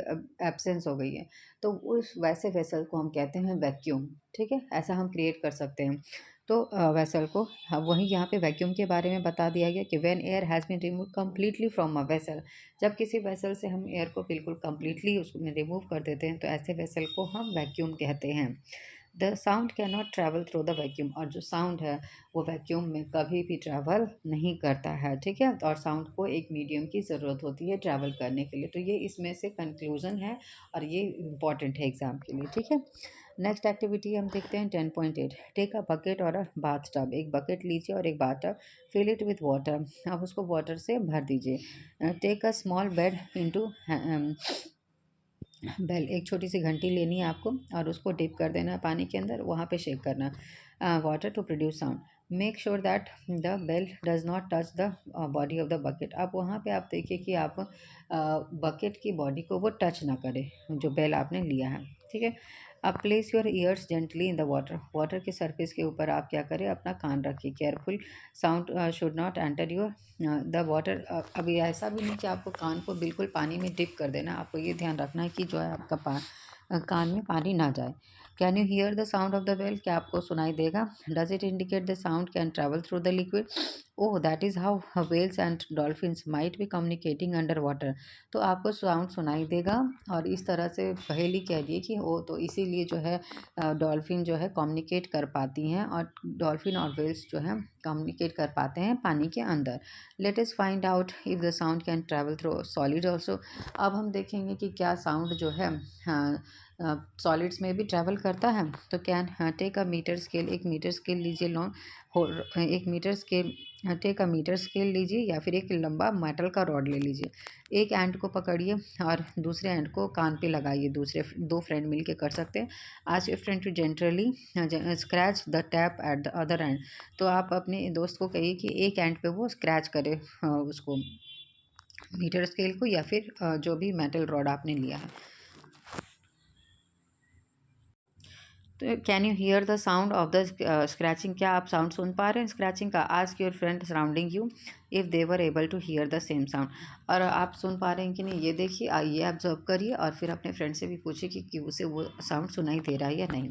एब्सेंस हो गई है, तो उस वैसे वेसल को हम कहते हैं वैक्यूम। ठीक है, ऐसा हम क्रिएट कर सकते हैं। तो वेसल को, हाँ, वहीं यहाँ पे वैक्यूम के बारे में बता दिया गया कि when air has been remove completely from a vessel, जब किसी वेसल से हम एयर को बिल्कुल कम्प्लीटली उसमें रिमूव कर देते हैं तो ऐसे वेसल को हम वैक्यूम कहते हैं। The sound can not travel through the vacuum, और जो साउंड है वो वैक्यूम में कभी भी ट्रैवल नहीं करता है। ठीक है, और साउंड को एक मीडियम की ज़रूरत होती है ट्रैवल करने के लिए। तो ये इसमें से कंक्लूज़न है और ये इम्पॉर्टेंट है एग्ज़ाम के लिए। ठीक है, नेक्स्ट एक्टिविटी हम देखते हैं 10.8। टेक अ बकेट और अ बाथ टब, एक बकेट लीजिए और एक bath tub, fill it with water, अब उसको वाटर से भर दीजिए। Take a small bed into bell, एक छोटी सी घंटी लेनी है आपको और उसको डिप कर देना है पानी के अंदर, वहाँ पे शेक करना water to produce sound. Make sure that the bell does not touch the body of the bucket, अब वहाँ पे आप देखिए कि आप बकेट की बॉडी को वो टच ना करे जो बेल आपने लिया है। ठीक है, अब place your ears gently in the water, water के सरफेस के ऊपर आप क्या करें, अपना कान रखिए। Careful, sound should not enter your the water. अभी ऐसा भी नहीं कि आपको कान को बिल्कुल पानी में डिप कर देना, आपको ये ध्यान रखना है कि जो है आपका कान में पानी ना जाए। Can you hear the sound of the well, क्या आपको सुनाई देगा? Does it indicate the sound can travel through the liquid? Oh, that is how whales and dolphins might be communicating under water. तो आपको साउंड सुनाई देगा और इस तरह से पहेली कह दिए कि ओ, तो इसीलिए जो है डॉल्फिन जो है कम्युनिकेट कर पाती हैं, और डॉल्फिन और व्हेल्स जो है कम्युनिकेट कर पाते हैं पानी के अंदर। Let us find out if the sound can travel through solid also. अब हम देखेंगे कि क्या साउंड जो है सॉलिड्स में भी ट्रैवल करता है। तो can take a metre scale, एक मीटर स्केल लीजिए लॉन्ग हो, एक metre scale, take a metre scale लीजिए या फिर एक लंबा मेटल का रॉड ले लीजिए। एक एंड को पकड़िए और दूसरे एंड को कान पे लगाइए। दूसरे दो फ्रेंड मिलके कर सकते हैं। Ask your friend to gently scratch the tap at the other end. तो आप अपने दोस्त को कहिए कि एक एंड पे वो स्क्रैच करे उसको, मीटर स्केल को या फिर जो भी मेटल रॉड आपने लिया है। तो can you hear the sound of the scratching, क्या आप साउंड सुन पा रहे हैं स्क्रैचिंग का? Ask your friend surrounding you if they were able to hear the same sound. और आप सुन पा रहे हैं कि नहीं, ये देखिए, आइए ऑब्जर्व करिए और फिर अपने फ्रेंड से भी पूछिए कि उसे वो साउंड सुनाई दे रहा है या नहीं।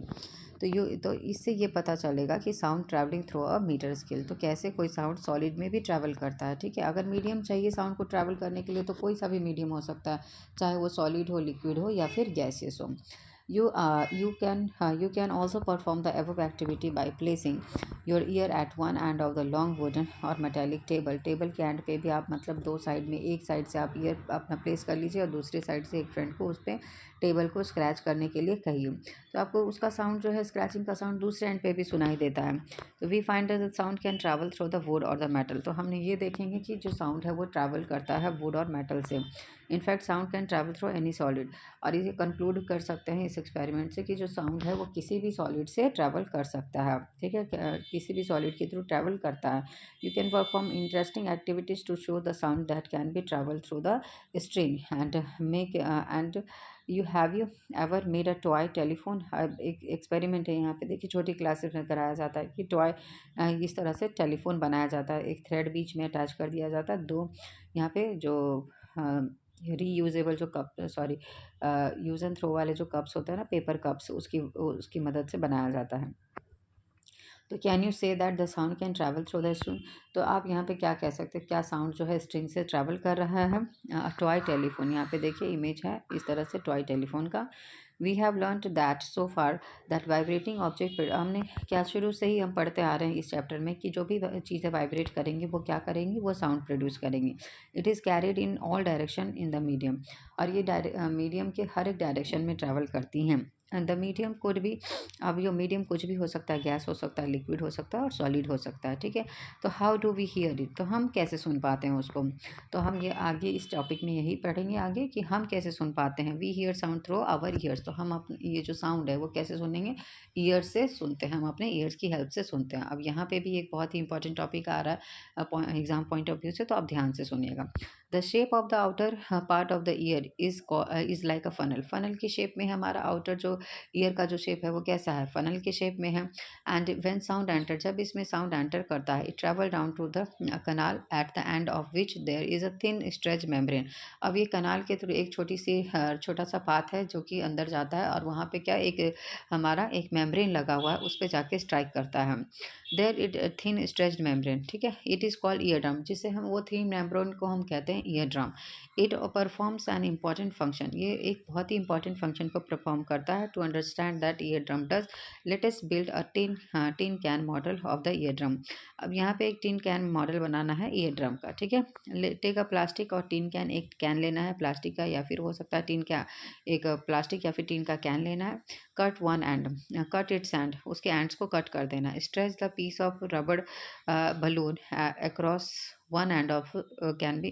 तो इससे ये पता चलेगा कि sound travelling through a metre scale, तो कैसे कोई साउंड सॉलिड में भी ट्रैवल करता है। ठीक है, अगर मीडियम चाहिए साउंड को ट्रैवल करने के लिए तो कोई सा भी मीडियम हो सकता है, चाहे वो सॉलिड हो, लिक्विड हो या फिर गैसियस हो। You can also perform the above activity by placing your ear at one end of the long wooden or metallic table। Table के एंड पे भी आप मतलब दो साइड में, एक साइड से आप ईयर अपना प्लेस कर लीजिए और दूसरी साइड से एक फ्रेंड को उस पर टेबल को स्क्रैच करने के लिए कहिए। तो आपको उसका साउंड जो है, स्क्रैचिंग का साउंड दूसरे एंड पे भी सुनाई देता है। तो we find that the sound can travel through the wood और द मेटल। तो हमने ये देखेंगे कि जो साउंड है वो ट्रैवल करता है वुड और मेटल से। In fact sound can travel through any solid. और इसे कंक्लूड कर सकते हैं इस एक्सपेरिमेंट से कि जो साउंड है वो किसी भी सॉलिड से ट्रैवल कर सकता है। ठीक है, किसी भी सॉलिड के थ्रू ट्रैवल करता है। You can perform interesting activities to show the sound that can be travel through the string and make and you ever made a toy telephone. एक एक्सपेरिमेंट है यहाँ पे, देखिए छोटी क्लासेस में कराया जाता है कि टॉय इस तरह से टेलीफोन बनाया जाता है। एक थ्रेड बीच में अटैच कर दिया जाता है, दो यहाँ पे जो रीयूजेबल जो cup, sorry, use and throw वाले जो कप्स होते हैं ना, पेपर कप्स, उसकी उसकी मदद से बनाया जाता है। तो can you say that the sound can travel through the string. तो आप यहाँ पे क्या कह सकते हैं, क्या साउंड जो है स्ट्रिंग से ट्रैवल कर रहा है? टॉय टेलीफोन, यहाँ पे देखिए इमेज है इस तरह से टॉय टेलीफोन का। We have learned that so far that vibrating object, हमने क्या शुरू से ही हम पढ़ते आ रहे हैं इस चैप्टर में कि जो भी चीज़ें वाइब्रेट करेंगी वो क्या करेंगी, वो साउंड प्रोड्यूस करेंगी। It is carried in all direction in the medium. और ये मीडियम के हर एक डायरेक्शन में ट्रैवल करती हैं। द मीडियम कुड भी, अब ये मीडियम कुछ भी हो सकता है, गैस हो सकता है, लिक्विड हो सकता है और सॉलिड हो सकता है। ठीक है, तो how do we hear it, तो हम कैसे सुन पाते हैं उसको? तो हम ये आगे इस टॉपिक में यही पढ़ेंगे आगे कि हम कैसे सुन पाते हैं। We hear sound through our ears, तो हम अपने ये जो साउंड है वो कैसे सुनेंगे? ईयर से सुनते हैं, हम अपने ईयर्स की हेल्प से सुनते हैं। अब यहाँ पे भी एक बहुत ही इंपॉर्टेंट टॉपिक आ रहा है एग्जाम पॉइंट ऑफ व्यू से, तो आप ध्यान से सुनिएगा। The shape of the outer part of the year is like a funnel. Funnel की शेप में हमारा आउटर जो ईयर का जो शेप है वो कैसा है? फनल के शेप में है। एंड व्हेन साउंड एंटर, जब इसमें साउंड एंटर करता है, it travel down to the canal at the end of which there is a thin stretch membrane. अब ये कनाल के थ्रू एक छोटा सा पाथ है जो कि अंदर जाता है और वहाँ पे क्या एक हमारा एक मेम्ब्रेन लगा हुआ है, उस पर जाके स्ट्राइक करता है। There it thin stretched membrane. ठीक है, it is called ear drum, जिसे हम वो थिन मेम्ब्रेन को हम कहते हैं ear drum. It performs an important function, ये एक बहुत ही इंपॉर्टेंट फंक्शन को परफॉर्म करता है। To understand that ear drum does, let us build a tin can model of the ear drum. अब यहाँ पे एक टिन कैन मॉडल बनाना है ईयर ड्रम का। ठीक है, टेक अ प्लास्टिक और टिन कैन, एक कैन लेना है प्लास्टिक का या फिर हो सकता है टिन का, एक प्लास्टिक या फिर टिन का कैन लेना है। Cut one and, cut it's and, उसके एंड्स को कट कर देना। स्ट्रेच द पीस ऑफ रबड़ balloon across one end of can be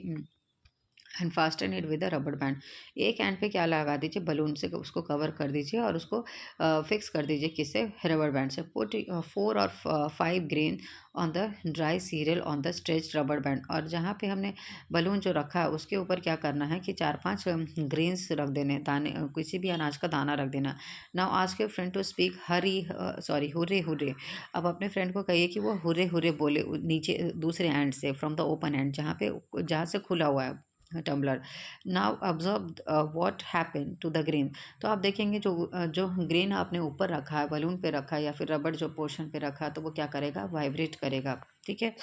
and fasten it with a rubber band. एक एंड पे क्या लगा दीजिए, बलून से उसको कवर कर दीजिए और उसको फिक्स कर दीजिए किससे, रबर बैंड से। पुट 4 और 5 grain on the dry serial on the stretch rubber band. और जहाँ पे हमने बलून जो रखा है उसके ऊपर क्या करना है कि 4-5 ग्रेन्स रख देने, दाने, किसी भी अनाज का दाना रख देना। Now ask your friend to speak hurray hurray. अब अपने फ्रेंड को कहिए कि वो हुर्रे हुर्रे बोले नीचे दूसरे एंड से, फ्रॉम द ओपन एंड, जहाँ से खुला हुआ है tumbler. Now observe what happen to the grain. तो आप देखेंगे जो ग्रेन आपने ऊपर रखा है, बलून पे रखा है या फिर रबड़ जो पोर्शन पे रखा है, तो वो क्या करेगा, वाइब्रेट करेगा। ठीक है,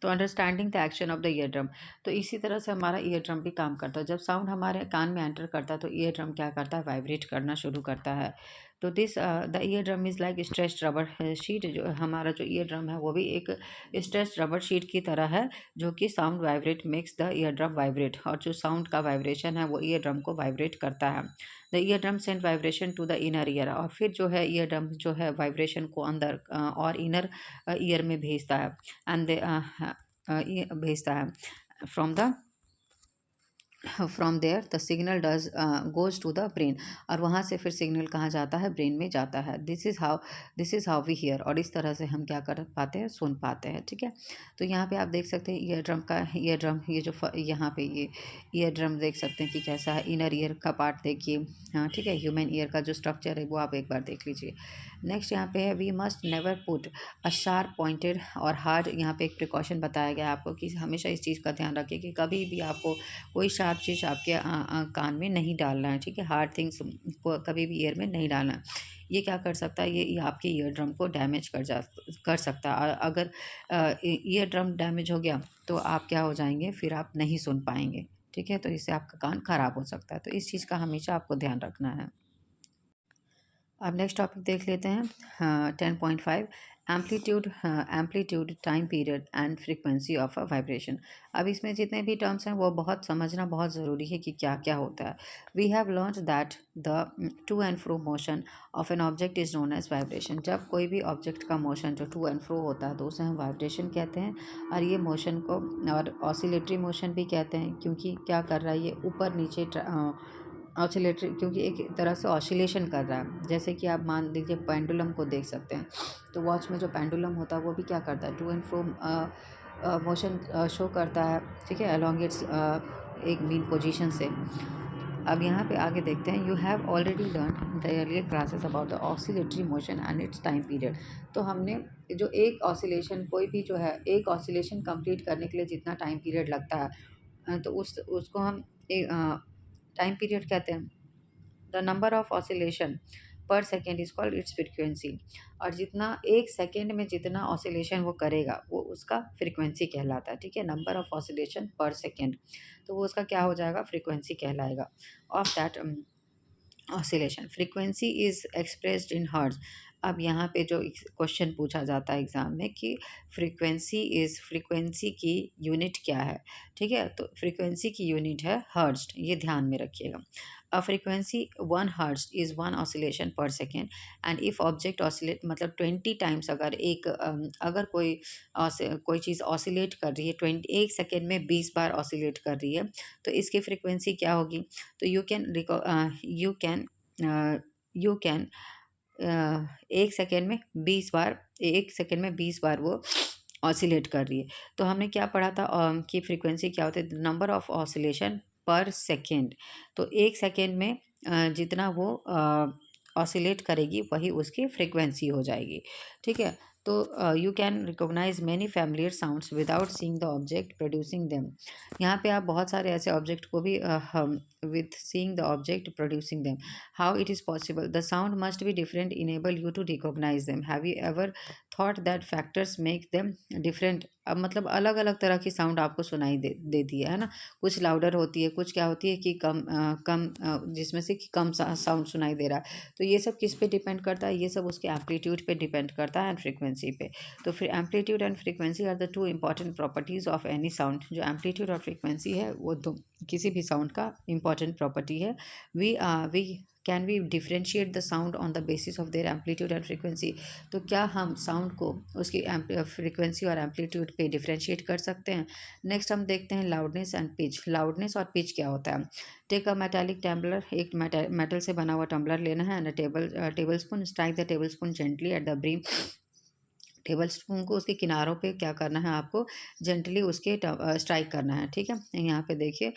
तो understanding the action of the ear drum. तो इसी तरह से हमारा ईयर ड्रम भी काम करता है। जब साउंड हमारे कान में एंटर करता है तो ईयर ड्रम क्या करता है, वाइब्रेट करना शुरू करता है। तो the ear drum is like stretched rubber sheet. जो हमारा जो ईयर ड्रम है वो भी एक स्ट्रेच्ड रबर शीट की तरह है, जो कि sound vibrate makes the ear drum vibrate. और जो साउंड का वाइब्रेशन है वो ईयर ड्रम को वाइब्रेट करता है। The ear drum send vibration to the inner ear. और फिर जो है ईयर ड्रम जो है वाइब्रेशन को अंदर और इनर ईयर में भेजता है। एंड ये भेजता है। From the from there the signal goes to the brain. और वहाँ से फिर सिग्नल कहाँ जाता है, ब्रेन में जाता है। This is how we hear. और इस तरह से हम क्या कर पाते हैं, सुन पाते हैं। ठीक है, तो यहाँ पे आप देख सकते हैं ईयर ड्रम, ये जो यहाँ पे ये ईयर ड्रम देख सकते हैं कि कैसा है। इनर ईयर का पार्ट देखिए, हाँ ठीक है, ह्यूमन ईयर का जो स्ट्रक्चर है वो आप एक बार देख लीजिए। नेक्स्ट यहाँ पे है, we must never put a sharp pointed और हार्ड। यहाँ पे एक प्रिकॉशन बताया गया है आपको कि हमेशा इस चीज़ का ध्यान रखें कि कभी भी आपको कोई शार्प चीज़ आपके कान में नहीं डालना है। ठीक है, हार्ड थिंग्स को कभी भी ईयर में नहीं डालना है। ये क्या कर सकता है, ये आपके ईयर ड्रम को डैमेज कर सकता है। अगर ईयर ड्रम डैमेज हो गया तो आप क्या हो जाएंगे, फिर आप नहीं सुन पाएंगे। ठीक है, तो इससे आपका कान खराब हो सकता है। तो इस चीज़ का हमेशा आपको ध्यान रखना है। अब नेक्स्ट टॉपिक देख लेते हैं 10.5, amplitude, time period and frequency of a vibration. अब इसमें जितने भी टर्म्स हैं वो बहुत समझना बहुत ज़रूरी है कि क्या क्या होता है। We have learn that the to and fro motion of an object is known as vibration. जब कोई भी ऑब्जेक्ट का मोशन जो टू एंड फ्रो होता है तो उसे हम वाइब्रेशन कहते हैं। और ये मोशन को और ऑसिलेटरी मोशन भी कहते हैं, क्योंकि क्या कर रहा है, ये ऊपर नीचे ऑसिलेटरी, क्योंकि एक तरह से ऑसिलेशन कर रहा है। जैसे कि आप मान लीजिए पेंडुलम को देख सकते हैं, तो वॉच में जो पेंडुलम होता है वो भी क्या करता है, to and fro motion show करता है। ठीक है, अलॉन्ग इट्स एक मीन पोजीशन से। अब यहाँ पे आगे देखते हैं, you have already learn the earlier classes about the oscillatory motion and its time period. तो हमने जो एक ऑसिलेशन, कोई भी जो है एक ऑसिलेशन कंप्लीट करने के लिए जितना टाइम पीरियड लगता है, तो उसको हम एक टाइम पीरियड कहते हैं। द नंबर ऑफ ऑसिलेशन पर second is called its frequency. और जितना एक सेकेंड में जितना ऑसिलेशन वो करेगा वो उसका फ्रीक्वेंसी कहलाता है। ठीक है, नंबर ऑफ ऑसिलेशन पर सेकेंड, तो वो उसका क्या हो जाएगा, फ्रीक्वेंसी कहलाएगा of that oscillation. Frequency is expressed in hertz. अब यहाँ पे जो क्वेश्चन पूछा जाता है एग्ज़ाम में कि फ्रीक्वेंसी की यूनिट क्या है। ठीक है, तो फ्रीक्वेंसी की यूनिट है हर्ट्ज, ये ध्यान में रखिएगा। A frequency 1 hertz is 1 oscillation पर second. And if object oscillate, मतलब 20 टाइम्स अगर कोई चीज़ ऑसिलेट कर रही है 1 सेकेंड में 20 बार ऑसिलेट कर रही है, तो इसकी फ्रीक्वेंसी क्या होगी। तो यू कैन 1 सेकेंड में 20 बार वो ऑसिलेट कर रही है। तो हमने क्या पढ़ा था कि फ्रीक्वेंसी क्या होता है, नंबर ऑफ ऑसिलेशन पर सेकेंड। तो 1 सेकेंड में जितना वो ऑसिलेट करेगी वही उसकी फ्रीक्वेंसी हो जाएगी। ठीक है, तो you can recognise many familiar sounds without seeing the object producing them. यहाँ पे आप बहुत सारे ऐसे ऑब्जेक्ट को भी with seeing the object producing them. How it is possible, the sound must be different enable you to recognise them. Have you ever thought that factors make them different. अब मतलब अलग अलग तरह की साउंड आपको सुनाई देती है ना। कुछ लाउडर होती है, कुछ क्या होती है कि जिसमें से कि कम साउंड सुनाई दे रहा है। तो ये सब किस पे डिपेंड करता है, ये सब उसके एम्पलीट्यूड पे डिपेंड करता है एंड फ्रीक्वेंसी पे। तो फिर amplitude and frequency are the two important properties of any sound. जो एम्पलीट्यूड और फ्रीक्वेंसी है वो दो किसी भी साउंड का इंपॉर्टेंट प्रॉपर्टी है। We can we differentiate the sound on the basis of their amplitude and frequency. तो क्या हम साउंड को उसकी फ्रीक्वेंसी और एम्पलीट्यूड पे डिफ्रेंशिएट कर सकते हैं। नेक्स्ट हम देखते हैं लाउडनेस एंड पिच। लाउडनेस और पिच क्या होता है। टेक अ मेटालिक टम्बलर, एक मेटल से बना हुआ टम्बलर लेना है, and table spoon, strike the table spoon gently at the brim. Table spoon को उसके किनारों पे क्या करना है, आपको जेंटली उसके स्ट्राइक करना है, ठीक है। यहाँ पे देखिए,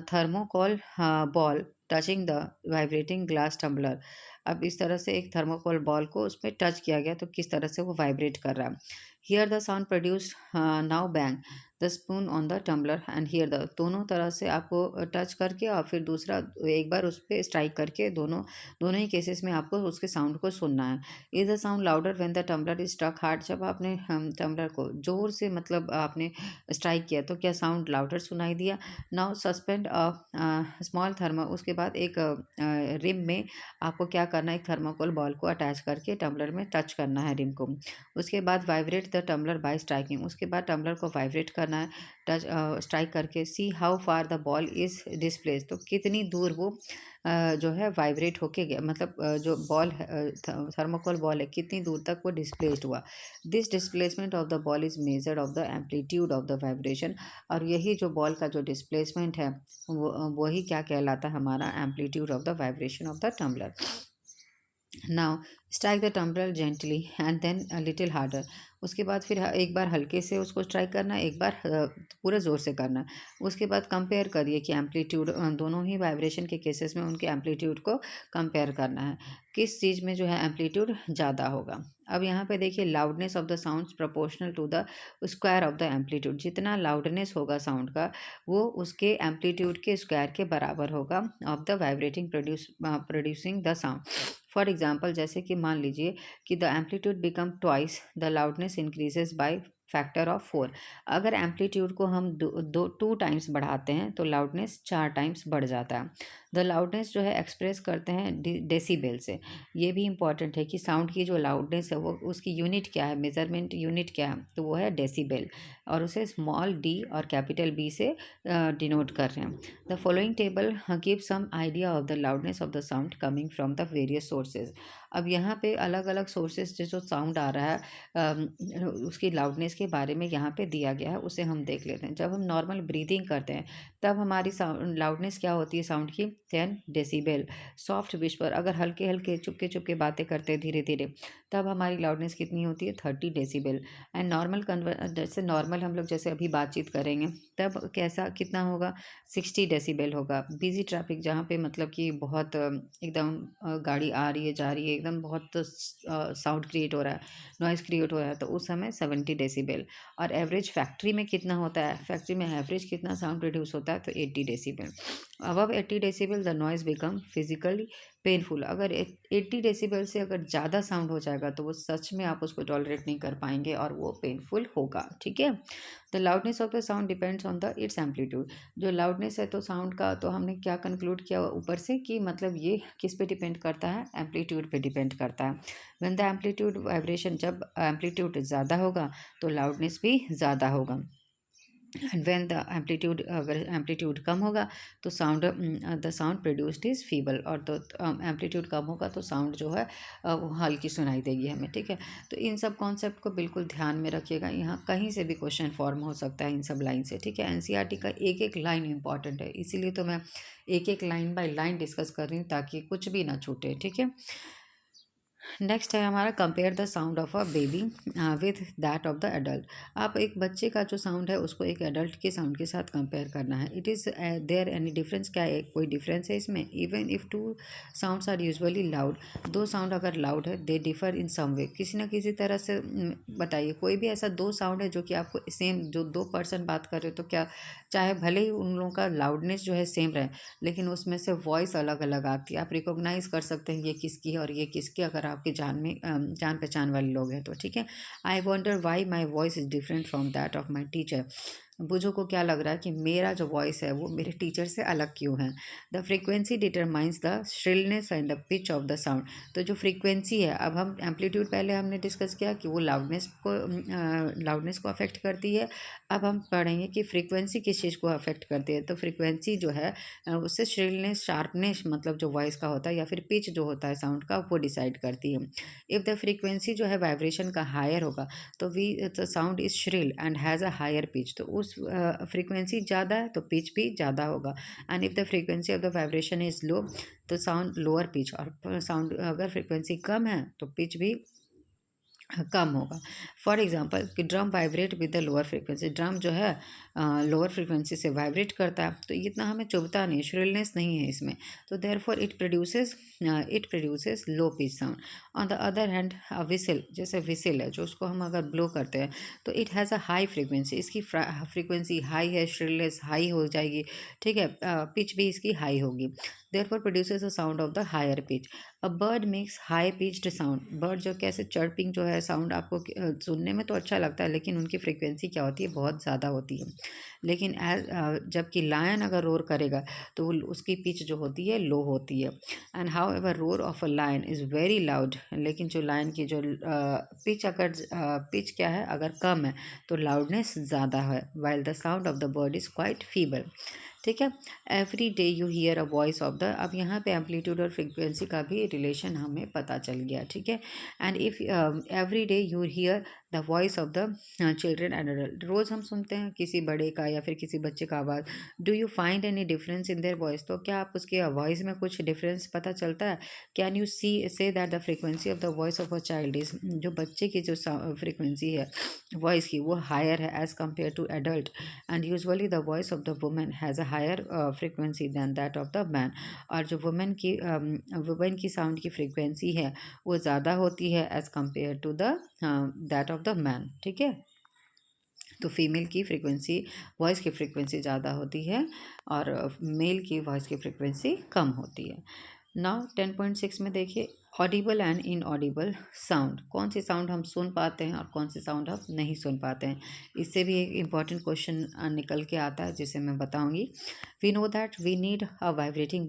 thermocol ball touching the vibrating glass tumbler. अब इस तरह से एक थर्मोकोल बॉल को उस पर टच किया गया तो किस तरह से वो वाइब्रेट कर रहा है। Hear the sound produced, now bang the spoon on the tumbler and hear the. दोनों तरह से आपको टच करके और फिर दूसरा एक बार उस पर स्ट्राइक करके दोनों दोनों ही केसेस में आपको उसके साउंड को सुनना है। Is the sound louder when the tumbler is struck hard. जब आपने टम्बलर को जोर से मतलब आपने स्ट्राइक किया तो क्या साउंड लाउडर सुनाई दिया। नाउ सस्पेंड स्मॉल थर्मा। उसके बाद एक रिम में आपको क्या करना है, एक थर्माकोल बॉल को अटैच करके टम्बलर में टच करना है रिम को। उसके बाद vibrate the tumbler by striking. उसके बाद टम्बलर को वाइब्रेट करना है टच स्ट्राइक करके। See how far the ball is displace. तो कितनी दूर वो जो है वाइब्रेट होके गया, मतलब जो बॉल थर्मोकोल बॉल है कितनी दूर तक वो डिस्प्लेस्ड हुआ। This displacement of the ball is measured of the amplitude of the vibration. और यही जो बॉल का जो डिस्प्लेसमेंट है वही क्या कहलाता है, हमारा amplitude of the vibration of the tumbler. Now strike the tumbler gently and then a little harder. उसके बाद फिर एक बार हल्के से उसको स्ट्राइक करना है, एक बार पूरे ज़ोर से करना है। उसके बाद कंपेयर करिए कि एम्पलीट्यूड, दोनों ही वाइब्रेशन के केसेस में उनके एम्पलीट्यूड को कंपेयर करना है, किस चीज़ में जो है एम्पलीट्यूड ज़्यादा होगा। अब यहाँ पे देखिए, loudness of the sounds proportional to the square of the amplitude. जितना लाउडनेस होगा साउंड का वो उसके एम्पलीट्यूड के स्क्वायर के बराबर होगा of the vibrating producing the sound. For example, जैसे कि मान लीजिए कि the amplitude become twice the loudness increases by factor of 4। अगर एम्पलीट्यूड को हम टू टाइम्स बढ़ाते हैं तो लाउडनेस 4 टाइम्स बढ़ जाता है। द लाउडनेस जो है एक्सप्रेस करते हैं डेसीबेल से। ये भी इंपॉर्टेंट है कि साउंड की जो लाउडनेस है वो उसकी यूनिट क्या है, मेजरमेंट यूनिट क्या है, तो वो है डेसीबेल, और उसे स्मॉल डी और कैपिटल बी से डिनोट कर रहे हैं। The following table give some idea of the loudness of the sound coming from the various sources. अब यहाँ पे अलग अलग सोर्सेज से जो साउंड आ रहा है उसकी लाउडनेस के बारे में यहाँ पे दिया गया है, उसे हम देख लेते हैं। जब हम नॉर्मल ब्रीदिंग करते हैं तब हमारी साउंड लाउडनेस क्या होती है साउंड की, 10 डेसिबल। सॉफ्ट विस्पर, अगर हल्के हल्के चुपके चुपके बातें करते हैं धीरे धीरे, तब हमारी लाउडनेस कितनी होती है, 30 डेसिबल। एंड नॉर्मल जैसे नॉर्मल हम लोग जैसे अभी बातचीत करेंगे तब कैसा कितना होगा, 60 डेसिबल होगा। बिजी ट्रैफिक, जहाँ पे मतलब कि बहुत एकदम गाड़ी आ रही है जा रही है, एकदम बहुत साउंड क्रिएट हो रहा है, नॉइज़ क्रिएट हो रहा है, तो उस समय 70 डेसिबल। और एवरेज फैक्ट्री में कितना होता है, फैक्ट्री में एवरेज कितना साउंड प्रोड्यूस होता है, तो 80 decibel. Above 80 decibel the noise become physically painful. अगर 80 डेसिबल से अगर ज़्यादा साउंड हो जाएगा तो वो सच में आप उसको टॉलरेट नहीं कर पाएंगे और वो पेनफुल होगा, ठीक है। The loudness of the sound depends on the it's amplitude. जो लाउडनेस है तो साउंड का, तो हमने क्या कंक्लूड किया ऊपर से कि मतलब ये किस पे डिपेंड करता है, एम्पलीट्यूड पे डिपेंड करता है। व्हेन द एम्पलीट्यूड वाइब्रेशन, जब एम्पलीट्यूड ज़्यादा होगा तो लाउडनेस भी ज़्यादा होगा। एंड व्हेन द एम्पलीट्यूड, अगर एम्पलीट्यूड कम होगा तो the sound produced is feeble, और तो एम्पलीट्यूड कम होगा तो साउंड जो है वो हल्की सुनाई देगी हमें, ठीक है। तो इन सब कॉन्सेप्ट को बिल्कुल ध्यान में रखिएगा, यहाँ कहीं से भी क्वेश्चन फॉर्म हो सकता है इन सब लाइन से, ठीक है। एनसीईआरटी का एक एक लाइन इंपॉर्टेंट है, इसीलिए तो मैं एक एक लाइन बाय लाइन डिस्कस कर रही हूँ ताकि कुछ भी ना छूटे, ठीक है। नेक्स्ट है हमारा, compare the sound of a baby with that of the adult. आप एक बच्चे का जो साउंड है उसको एक एडल्ट के साउंड के साथ कंपेयर करना है। It is there any difference, क्या है कोई डिफरेंस है इसमें। Even if two sounds are usually loud, दो साउंड अगर लाउड है, दे डिफर इन सम वे, किसी ना किसी तरह से बताइए कोई भी ऐसा दो साउंड है जो कि आपको सेम, जो दो पर्सन बात कर रहे हो तो क्या, चाहे भले ही उन लोगों का लाउडनेस जो है सेम रहे लेकिन उसमें से वॉइस अलग अलग आती है, आप रिकॉग्नाइज कर सकते हैं ये किसकी है और ये किसकी, अगर आपके जान पहचान वाले लोग हैं तो, ठीक है। I wonder why my voice is different from that of my teacher. बुझो को क्या लग रहा है कि मेरा जो वॉइस है वो मेरे टीचर से अलग क्यों है। The frequency determines the shrillness and the pitch of the sound. तो जो फ्रीक्वेंसी है, अब हम एम्पलीट्यूड पहले हमने डिस्कस किया कि वो लाउडनेस को अफेक्ट करती है। अब हम पढ़ेंगे कि फ्रीक्वेंसी किस चीज़ को अफेक्ट करती है। तो फ्रीक्वेंसी जो है उससे श्रिलनेस, शार्पनेस मतलब जो वॉइस का होता है या फिर पिच जो होता है साउंड का, वो डिसाइड करती है। इफ़ द फ्रीक्वेंसी जो है वाइब्रेशन का हायर होगा तो the sound is shrill and has a higher pitch. तो उस फ्रीक्वेंसी ज़्यादा है तो पिच भी ज़्यादा होगा। And if the frequency of the vibration is low तो साउंड लोअर पिच, और साउंड अगर फ्रीक्वेंसी कम है तो पिच भी कम होगा। फॉर एग्जांपल कि drum vibrate with the lower frequency, drum जो है लोअर फ्रीक्वेंसी से वाइब्रेट करता है तो इतना हमें चुभता नहीं, श्रिलनेस नहीं है इसमें। तो therefore it produces low pitch sound. On the other hand whistle, जैसे विसिल है जो उसको हम अगर ब्लो करते हैं तो it has a high frequency, इसकी फ्रीक्वेंसी हाई है, श्रिलनेस हाई हो जाएगी, ठीक है, पिच भी इसकी हाई होगी। Therefore produces a sound of the higher pitch. A bird makes high pitched sound, bird जो कैसे चर्पिंग जो है साउंड आपको सुनने में तो अच्छा लगता है लेकिन उनकी फ्रीक्वेंसी क्या होती है, बहुत ज़्यादा होती है। लेकिन जबकि लायन अगर रोर करेगा तो उसकी पिच जो होती है लो होती है। And however roar of a lion is very loud, लेकिन जो लायन की जो पिच अगर पिच क्या है अगर कम है तो लाउडनेस ज़्यादा है, while the sound of the bird is quite feeble. ठीक है। Every day you here a voice of the, अब यहाँ पे एम्पलीट्यूड और फ्रिक्वेंसी का भी रिलेशन हमें पता चल गया, ठीक है। And if every day you hear the voice of the children and adult, रोज़ हम सुनते हैं किसी बड़े का या फिर किसी बच्चे का आवाज़। Do you find any difference in their voice, तो क्या आप उसके वॉइस में कुछ डिफरेंस पता चलता है। Can you say that the frequency of the voice of a child is, जो बच्चे की जो फ्रिक्वेंसी है वॉइस की वो हायर है as compared to adult. And usually the voice of the women has a higher frequency than that of the man, और जो वुमेन की साउंड की फ्रिक्वेंसी है वो ज़्यादा होती है as compared to the that of the man, ठीक है। तो फीमेल की फ्रिक्वेंसी, वॉइस की फ्रिक्वेंसी ज़्यादा होती है और मेल की वॉइस की फ्रिक्वेंसी कम होती है। नाउ 10.6 में देखिए, ऑडिबल एंड इनऑडिबल साउंड, कौन सी साउंड हम सुन पाते हैं और कौन सी साउंड हम नहीं सुन पाते हैं। इससे भी एक इम्पॉर्टेंट क्वेश्चन निकल के आता है जिसे मैं बताऊंगी। We know that we need a vibrating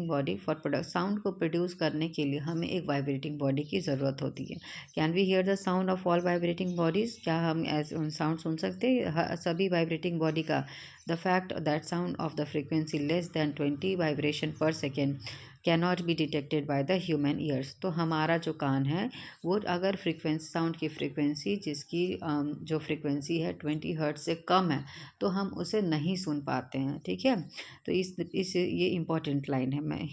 body for product, sound को प्रोड्यूस करने के लिए हमें एक वाइब्रेटिंग बॉडी की ज़रूरत होती है। Can we hear the sound of all vibrating bodies, क्या हम साउंड सुन सकते हैं सभी वाइब्रेटिंग बॉडी का। The fact that sound of the frequency less than 20 vibration per second cannot be detected by the human ears, तो हमारा जो कान है वो अगर साउंड की फ्रीक्वेंसी जिसकी जो फ्रीक्वेंसी है 20 हर्ट्ज से कम है तो हम उसे नहीं सुन पाते हैं, ठीक है। तो इस ये इंपॉर्टेंट लाइन है।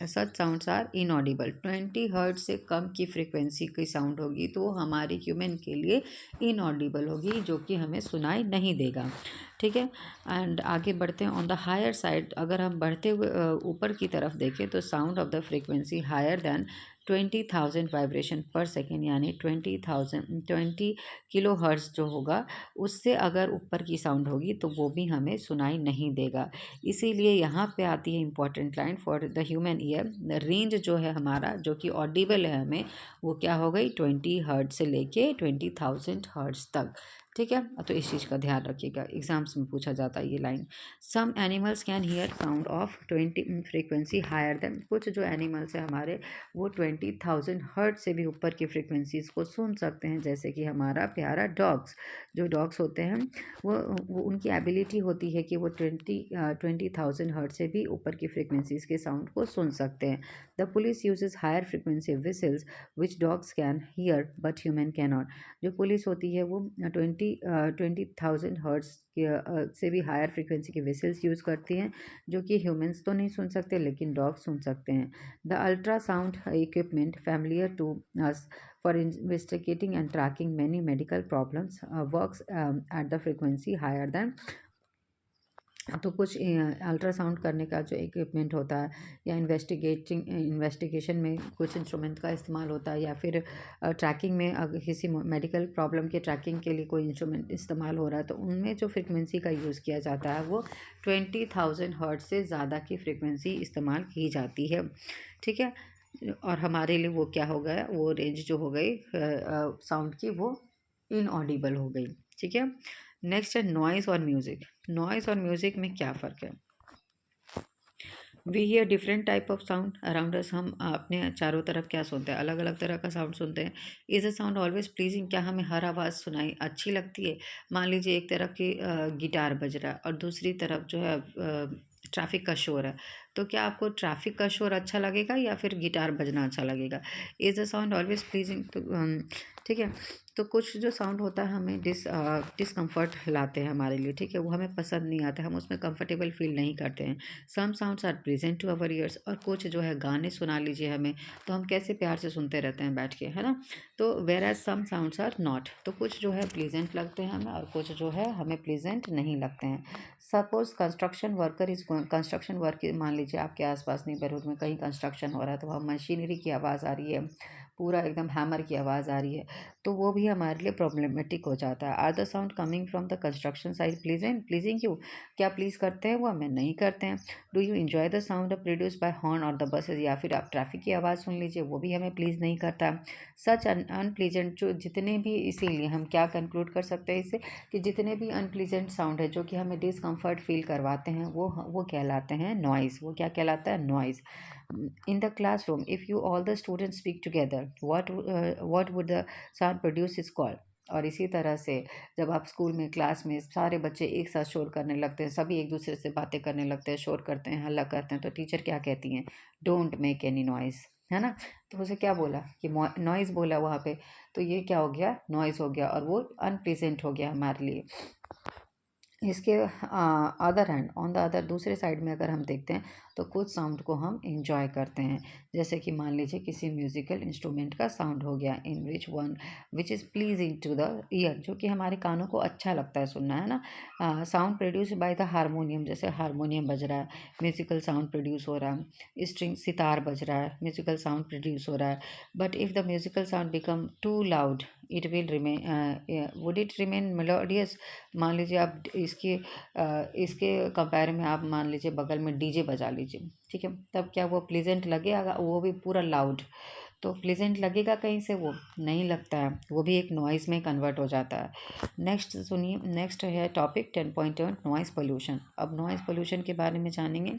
सच साउंड्स आर इनऑडिबल, 20 हर्ट्ज से कम की फ्रीक्वेंसी की साउंड होगी तो हमारी ह्यूमन के लिए इनऑडिबल होगी, जो कि हमें सुनाई नहीं देगा, ठीक है। एंड आगे बढ़ते हैं। ऑन द हायर साइड, अगर हम बढ़ते हुए ऊपर की तरफ देखें तो sound of the frequency higher than 20,000 vibration per second, यानी 20 किलो हर्ट्ज जो होगा उससे अगर ऊपर की साउंड होगी तो वो भी हमें सुनाई नहीं देगा। इसीलिए यहाँ पे आती है important line, for the human ear range जो है हमारा जो कि ऑडिबल है हमें, वो क्या हो गई 20 हर्ट्ज से लेके 20,000 हर्ट्ज तक, ठीक है। तो इस चीज़ का ध्यान रखिएगा, एग्जाम्स में पूछा जाता है ये line. Some animals can hear sound of 20 frequency higher than, कुछ जो एनिमल्स हैं हमारे वो 20,000 हर्ट्ज से भी ऊपर की फ्रीक्वेंसीज को सुन सकते हैं, जैसे कि हमारा प्यारा डॉग्स, जो डॉग्स होते हैं वो उनकी एबिलिटी होती है कि वो 20,000 हर्ट्ज से भी ऊपर की फ्रीक्वेंसीज के साउंड को सुन सकते हैं। The police uses higher frequency whistles which dogs can hear but human cannot, जो पुलिस होती है वो 20,000 हर्ट्ज से भी हायर फ्रीक्वेंसी के विसल्स यूज़ करती हैं, जो कि ह्यूमंस तो नहीं सुन सकते लेकिन डॉग सुन सकते हैं। The ultrasound equipment familiar to us for investigating and tracking many medical problems works at the frequency higher than, तो कुछ अल्ट्रासाउंड करने का जो इक्विपमेंट होता है या इन्वेस्टिगेशन में कुछ इंस्ट्रूमेंट का इस्तेमाल होता है, या फिर ट्रैकिंग में अगर किसी मेडिकल प्रॉब्लम के ट्रैकिंग के लिए कोई इंस्ट्रूमेंट इस्तेमाल हो रहा है तो उनमें जो फ्रिक्वेंसी का यूज़ किया जाता है वो 20,000 हर्ट्ज से ज़्यादा की फ्रिक्वेंसी इस्तेमाल की जाती है, ठीक है। और हमारे लिए वो क्या हो गया, वो रेंज जो हो गई साउंड की वो इनऑडिबल हो गई, ठीक है। नेक्स्ट है नॉइज़ और म्यूज़िक। नॉइज़ और म्यूज़िक में क्या फ़र्क है? We hear different type of sound around us. हम अपने चारों तरफ क्या सुनते हैं? अलग अलग तरह का साउंड सुनते हैं। Is a sound always pleasing? क्या हमें हर आवाज़ सुनाई अच्छी लगती है? मान लीजिए एक तरफ की गिटार बज रहा है और दूसरी तरफ जो है ट्रैफिक का शोर है, तो क्या आपको ट्रैफिक का शोर अच्छा लगेगा या फिर गिटार बजना अच्छा लगेगा? Is a sound always pleasing? तो ठीक है। तो कुछ जो साउंड होता है हमें डिसकम्फर्ट लाते हैं हमारे लिए, ठीक है, वो हमें पसंद नहीं आता, हम उसमें कंफर्टेबल फील नहीं करते हैं। Some sounds are present to our ears. और कुछ जो है गाने सुना लीजिए हमें, तो हम कैसे प्यार से सुनते रहते हैं बैठ के, है ना। तो whereas some sounds are not. तो कुछ जो है प्लीजेंट लगते हैं हमें और कुछ जो है हमें प्लीजेंट नहीं लगते हैं। Suppose construction worker is construction work, मान लीजिए आपके आसपास नेबरहुड में कहीं कंस्ट्रक्शन हो रहा है, तो वहाँ मशीनरी की आवाज़ आ रही है, पूरा एकदम हैमर की आवाज़ आ रही है, तो वो भी हमारे लिए प्रॉब्लमेटिक हो जाता है। Are the sound coming from the construction side pleasant? Pleasing क्यों? क्या प्लीज़ करते हैं वो? हमें नहीं करते हैं। Do you enjoy the sound produce bye horn और द बसेज? या फिर आप ट्रैफिक की आवाज़ सुन लीजिए, वो भी हमें प्लीज़ नहीं करता। सच अनप्लीजेंट जो जितने भी, इसीलिए हम क्या कंक्लूड कर सकते हैं इससे, कि जितने भी अनप्लीजेंट साउंड है जो कि हमें डिसकम्फर्ट फील करवाते हैं, वो कहलाते हैं नॉइज़। वो क्या कहलाता है? Noise. In the classroom if you all the students speak together, what would the sound produce is called? और इसी तरह से जब आप स्कूल में क्लास में सारे बच्चे एक साथ शोर करने लगते हैं, सभी एक दूसरे से बातें करने लगते हैं, शोर करते हैं, हल्ला करते हैं, तो टीचर क्या कहती हैं? डोंट मेक एनी नॉइज़, है ना। तो उसे क्या बोला कि नॉइज़ बोला वहाँ पे, तो ये क्या हो गया? नॉइज़ हो गया और वो अनप्लीजेंट हो गया हमारे लिए। इसके other hand, on the other, दूसरे साइड में अगर हम देखते हैं तो कुछ साउंड को हम इंजॉय करते हैं। जैसे कि मान लीजिए किसी म्यूजिकल इंस्ट्रूमेंट का साउंड हो गया, in which is pleasing to the ear, जो कि हमारे कानों को अच्छा लगता है सुनना, है ना। Sound produce by the harmonium, जैसे हारमोनियम बज रहा है, म्यूजिकल साउंड प्रोड्यूस हो रहा है। स्ट्रिंग सितार बज रहा है, म्यूजिकल साउंड प्रोड्यूस हो रहा है। But if the musical sound become too loud, it will remain, would it remain melodious? मान लीजिए आप इसके कंपेयर में आप मान लीजिए बगल में डीजे बजा लीजिए, ठीक है, तब क्या वो प्लीजेंट लगेगा? वो भी पूरा लाउड, तो प्लीजेंट लगेगा कहीं से? वो नहीं लगता है, वो भी एक नॉइज़ में कन्वर्ट हो जाता है। नेक्स्ट सुनिए, नेक्स्ट है टॉपिक 10.1 नॉइज़ पोल्यूशन। अब नॉइज़ पोल्यूशन के बारे में जानेंगे।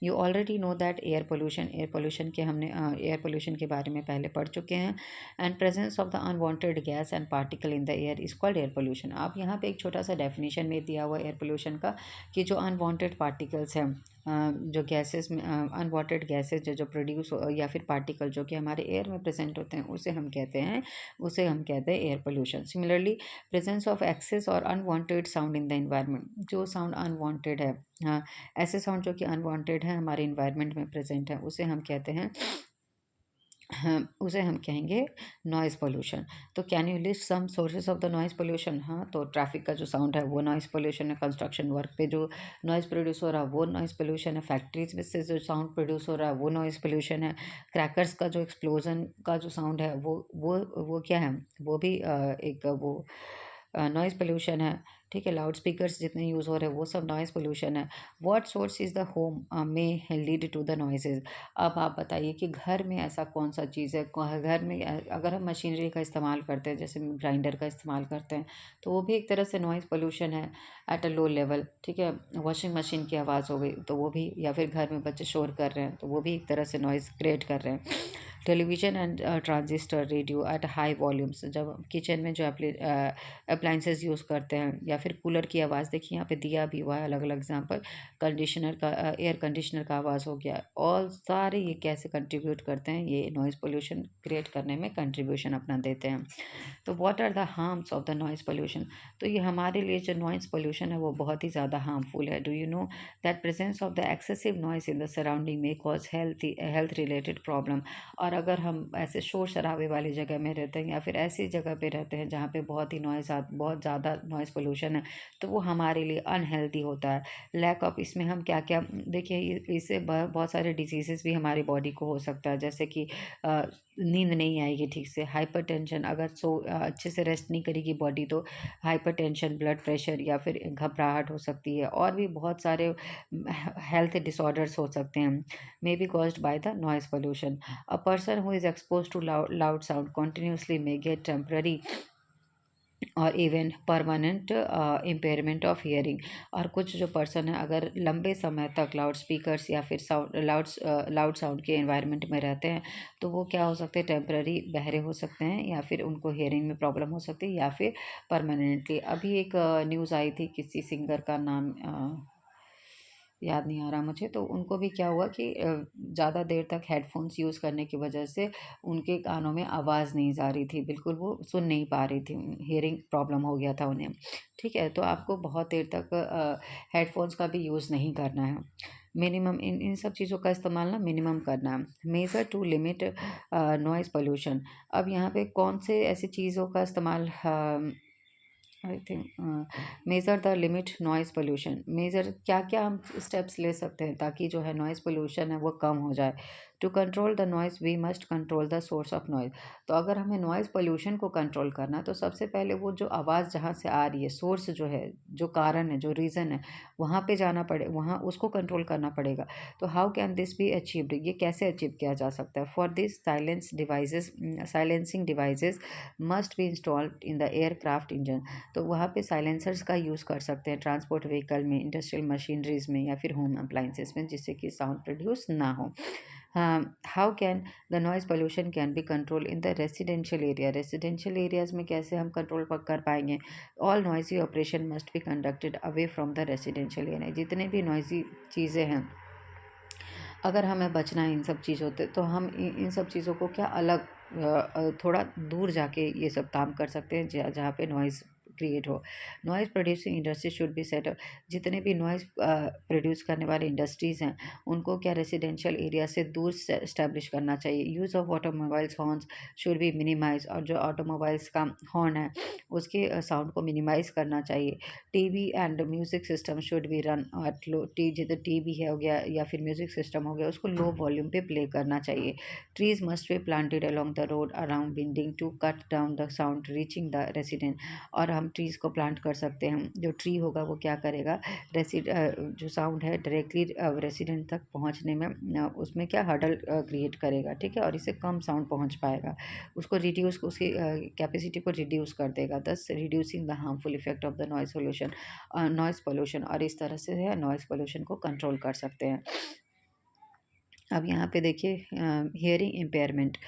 You already know that air pollution के हमने एयर पोल्यूशन के बारे में पहले पढ़ चुके हैं। And presence of the unwanted gas and particle in the air is called air pollution. आप यहाँ पे एक छोटा सा डेफिनेशन में दिया हुआ एयर पोल्यूशन का, कि जो अनवांटेड पार्टिकल्स हैं, जो गैसेस में अनवांटेड गैसेस जो जो प्रोड्यूस या फिर पार्टिकल जो कि हमारे एयर में प्रेजेंट होते हैं, उसे हम कहते हैं air pollution. Similarly presence of excess और unwanted sound in the environment, जो साउंड अनवांटेड है, हाँ, ऐसे साउंड जो कि अनवांटेड है हमारे इन्वायरमेंट में प्रेजेंट है, उसे हम कहेंगे नॉइज़ पोल्यूशन। तो can you list some sources of the noise pollution? हाँ, तो ट्रैफिक का जो साउंड है वो नॉइज़ पोल्यूशन है, कंस्ट्रक्शन वर्क पे जो नॉइज़ प्रोड्यूस हो रहा है वो नॉइज़ पोल्यूशन है, फैक्ट्रीज में से जो साउंड प्रोड्यूस हो रहा है वो नॉइज़ पोल्यूशन है, क्रैकर्स का जो एक्सप्लोजन का जो साउंड है वो क्या है? वो भी एक वो नॉइज़ पोल्यूशन है, ठीक है। लाउड स्पीकर्स जितने यूज़ हो रहे हैं वो सब नॉइज़ पोल्यूशन है। What source is the home में लीड टू द नॉइसेज? अब आप बताइए कि घर में ऐसा कौन सा चीज़ है, घर में अगर हम मशीनरी का इस्तेमाल करते हैं, जैसे ग्राइंडर का इस्तेमाल करते हैं, तो वो भी एक तरह से नॉइज़ पोल्यूशन है एट अ लो लेवल, ठीक है। वॉशिंग मशीन की आवाज़ हो गई तो वो भी, या फिर घर में बच्चे शोर कर रहे हैं तो वो भी एक तरह से नॉइज़ क्रिएट कर रहे हैं। Television and transistor radio at high volumes, जब किचन में जो अप्लाइंसेस यूज़ करते हैं, या फिर कूलर की आवाज़, देखिए यहाँ पे दिया भी हुआ है अलग अलग एग्जांपल। कंडीशनर का एयर कंडीशनर का आवाज़ हो गया, और सारे ये कैसे कंट्रीब्यूट करते हैं? ये नॉइज़ पोल्यूशन क्रिएट करने में कंट्रीब्यूशन अपना देते हैं। तो what are the harms of the noise pollution? तो ये हमारे लिए जो नॉइज़ पोल्यूशन है वो बहुत ही ज़्यादा हार्मफुल है। Do you know that presence of the excessive noise in the surrounding में कॉज हेल्थ रिलेटेड प्रॉब्लम? और अगर हम ऐसे शोर शराबे वाली जगह में रहते हैं, या फिर ऐसी जगह पे रहते हैं जहाँ पे बहुत ज़्यादा नॉइज़ पोल्यूशन है, तो वो हमारे लिए अनहेल्दी होता है। लैक ऑफ, इसमें हम क्या क्या देखिए, इससे बहुत सारे डिजीज़ेस भी हमारी बॉडी को हो सकता है, जैसे कि नींद नहीं आएगी ठीक से, हाइपरटेंशन, अगर अच्छे से रेस्ट नहीं करेगी बॉडी तो हाइपरटेंशन, ब्लड प्रेशर, या फिर घबराहट हो सकती है, और भी बहुत सारे हेल्थ डिसऑर्डर्स हो सकते हैं, may be caused by the noise pollution. A person who is exposed to loud sound continuously may get temporary और even permanent impairment of hearing. और कुछ जो पर्सन है अगर लंबे समय तक लाउड स्पीकर्स या फिर लाउड साउंड के एनवायरनमेंट में रहते हैं तो वो क्या हो सकते हैं, टेम्पररी बहरे हो सकते हैं या फिर उनको हियरिंग में प्रॉब्लम हो सकती है या फिर परमानेंटली। अभी एक न्यूज़ आई थी, किसी सिंगर का नाम याद नहीं आ रहा मुझे, तो उनको भी क्या हुआ कि ज़्यादा देर तक हेडफोन्स यूज़ करने की वजह से उनके कानों में आवाज़ नहीं जा रही थी, बिल्कुल वो सुन नहीं पा रही थी, हियरिंग प्रॉब्लम हो गया था उन्हें। ठीक है, तो आपको बहुत देर तक हेडफोन्स का भी यूज़ नहीं करना है। मिनिमम इन इन सब चीज़ों का इस्तेमाल ना मिनिमम करना है। Measure to limit noise pollution. अब यहाँ पे कौन से ऐसी चीज़ों का इस्तेमाल I think measure the limit noise pollution. Measure क्या क्या हम स्टेप्स ले सकते हैं ताकि जो है नॉइज़ पोल्यूशन है वो कम हो जाए। To control the noise we must control the source of noise. तो अगर हमें नॉइज़ पोल्यूशन को कंट्रोल करना है तो सबसे पहले वो जो आवाज़ जहाँ से आ रही है, सोर्स जो है, जो कारण है, जो रीज़न है, वहाँ पे जाना पड़े, वहाँ उसको कंट्रोल करना पड़ेगा। तो how can this be achieved, ये कैसे अचीव किया जा सकता है? For this silencing devices must be installed in the aircraft engine. तो वहाँ पे साइलेंसर्स का यूज़ कर सकते हैं ट्रांसपोर्ट व्हीकल में, इंडस्ट्रियल मशीनरीज में या फिर होम अप्लाइंसेस में, जिससे कि साउंड प्रोड्यूस ना हो। How can the noise pollution can be control in the residential area. Residential areas में कैसे हम कंट्रोल कर पाएंगे? All noisy operation must be conducted away from the residential area. जितने भी नॉइजी चीज़ें हैं, अगर हमें बचना है इन सब चीज़ों से तो हम इन सब चीज़ों को क्या अलग थोड़ा दूर जाके ये सब काम कर सकते हैं जहाँ पे नॉइज़ क्रिएट हो। Noise producing industry should be set up. जितने भी नॉइज़ प्रोड्यूस करने वाले इंडस्ट्रीज़ हैं उनको क्या रेसिडेंशियल एरिया से दूर से इस्टेब्लिश करना चाहिए। Use of automobiles horns should be minimise. और जो ऑटोमोबाइल्स का हॉर्न है उसके साउंड को मिनिमाइज करना चाहिए। TV and music system should be run at low. जैसे टीवी है हो गया या फिर म्यूज़िक सिस्टम हो गया, उसको लो वॉल्यूम पे प्ले करना चाहिए। Trees must be planted along the road around building to cut down the sound reaching the resident. और हम ट्रीज़ को प्लांट कर सकते हैं। जो ट्री होगा वो क्या करेगा, जो साउंड है डायरेक्टली रेसिडेंट तक पहुंचने में उसमें क्या हर्डल क्रिएट करेगा। ठीक है, और इससे कम साउंड पहुंच पाएगा, उसको रिड्यूस, उसकी कैपेसिटी को रिड्यूस कर देगा, दस reducing the harmful effect of the noise pollution. और इस तरह से है नॉइज़ पोल्यूशन को कंट्रोल कर सकते हैं। अब यहाँ पे देखिए hearing impairment.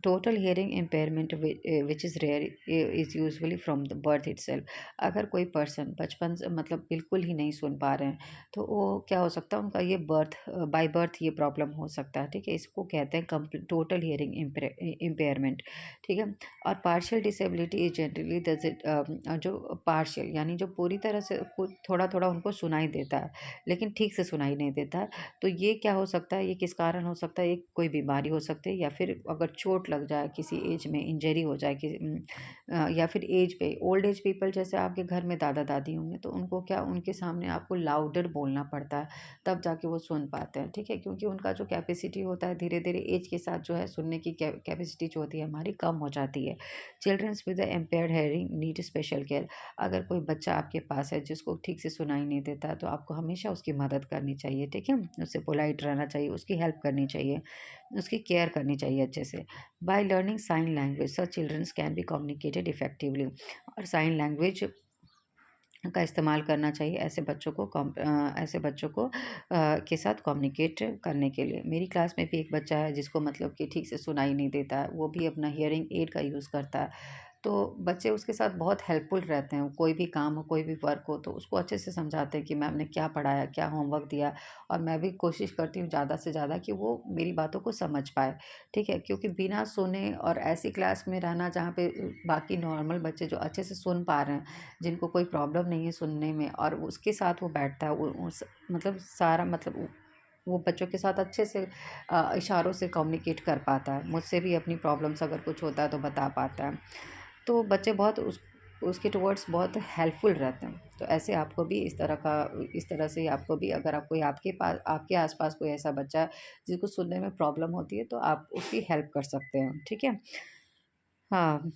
Total hearing impairment which is rare is usually from the birth itself. अगर कोई पर्सन बचपन से मतलब बिल्कुल ही नहीं सुन पा रहे हैं तो वो क्या हो सकता है, उनका ये बाय बर्थ ये प्रॉब्लम हो सकता है। ठीक है, इसको कहते हैं टोटल हियरिंग इम्पेयरमेंट। ठीक है, और पार्शियल डिसेबिलिटी इज जनरली जो पार्शियल यानी जो पूरी तरह से थोड़ा थोड़ा उनको सुनाई देता है लेकिन ठीक से सुनाई नहीं देता है। तो ये क्या हो सकता है, ये किस कारण हो सकता है? एक कोई बीमारी हो सकती है या फिर अगर चोट लग जाए, किसी एज में इंजरी हो जाए, या फिर एज पे ओल्ड एज पीपल, जैसे आपके घर में दादा दादी होंगे तो उनको क्या, उनके सामने आपको लाउडर बोलना पड़ता है तब जाके वो सुन पाते हैं। ठीक है, क्योंकि उनका जो कैपेसिटी होता है धीरे धीरे एज के साथ जो है सुनने की कैपेसिटी जो होती है हमारी कम हो जाती है। Childrens with impaired hearing need special care. अगर कोई बच्चा आपके पास है जिसको ठीक से सुनाई नहीं देता है तो आपको हमेशा उसकी मदद करनी चाहिए। ठीक है, उससे पोलाइट रहना चाहिए, उसकी हेल्प करनी चाहिए, उसकी केयर करनी चाहिए अच्छे से। By learning sign language such childrens can be communicated effectively. और साइन लैंग्वेज का इस्तेमाल करना चाहिए ऐसे बच्चों को के साथ कम्युनिकेट करने के लिए। मेरी क्लास में भी एक बच्चा है जिसको मतलब कि ठीक से सुनाई नहीं देता है, वो भी अपना हियरिंग एड का यूज़ करता है। तो बच्चे उसके साथ बहुत हेल्पफुल रहते हैं, कोई भी काम हो, कोई भी वर्क हो तो उसको अच्छे से समझाते हैं कि मैम ने क्या पढ़ाया, क्या होमवर्क दिया। और मैं भी कोशिश करती हूँ ज़्यादा से ज़्यादा कि वो मेरी बातों को समझ पाए। ठीक है, क्योंकि बिना सुने और ऐसी क्लास में रहना जहाँ पे बाकी नॉर्मल बच्चे जो अच्छे से सुन पा रहे हैं, जिनको कोई प्रॉब्लम नहीं है सुनने में, और उसके साथ वो बैठता है, वो उस मतलब सारा मतलब वो बच्चों के साथ अच्छे से इशारों से कम्युनिकेट कर पाता है। मुझसे भी अपनी प्रॉब्लम्स अगर कुछ होता है तो बता पाता है। तो बच्चे बहुत उसके टुवर्ड्स बहुत हेल्पफुल रहते हैं। तो ऐसे आपको भी इस तरह से आपको भी, अगर आप कोई आपके आसपास कोई ऐसा बच्चा है जिसको सुनने में प्रॉब्लम होती है तो आप उसकी हेल्प कर सकते हैं। ठीक है, हाँ,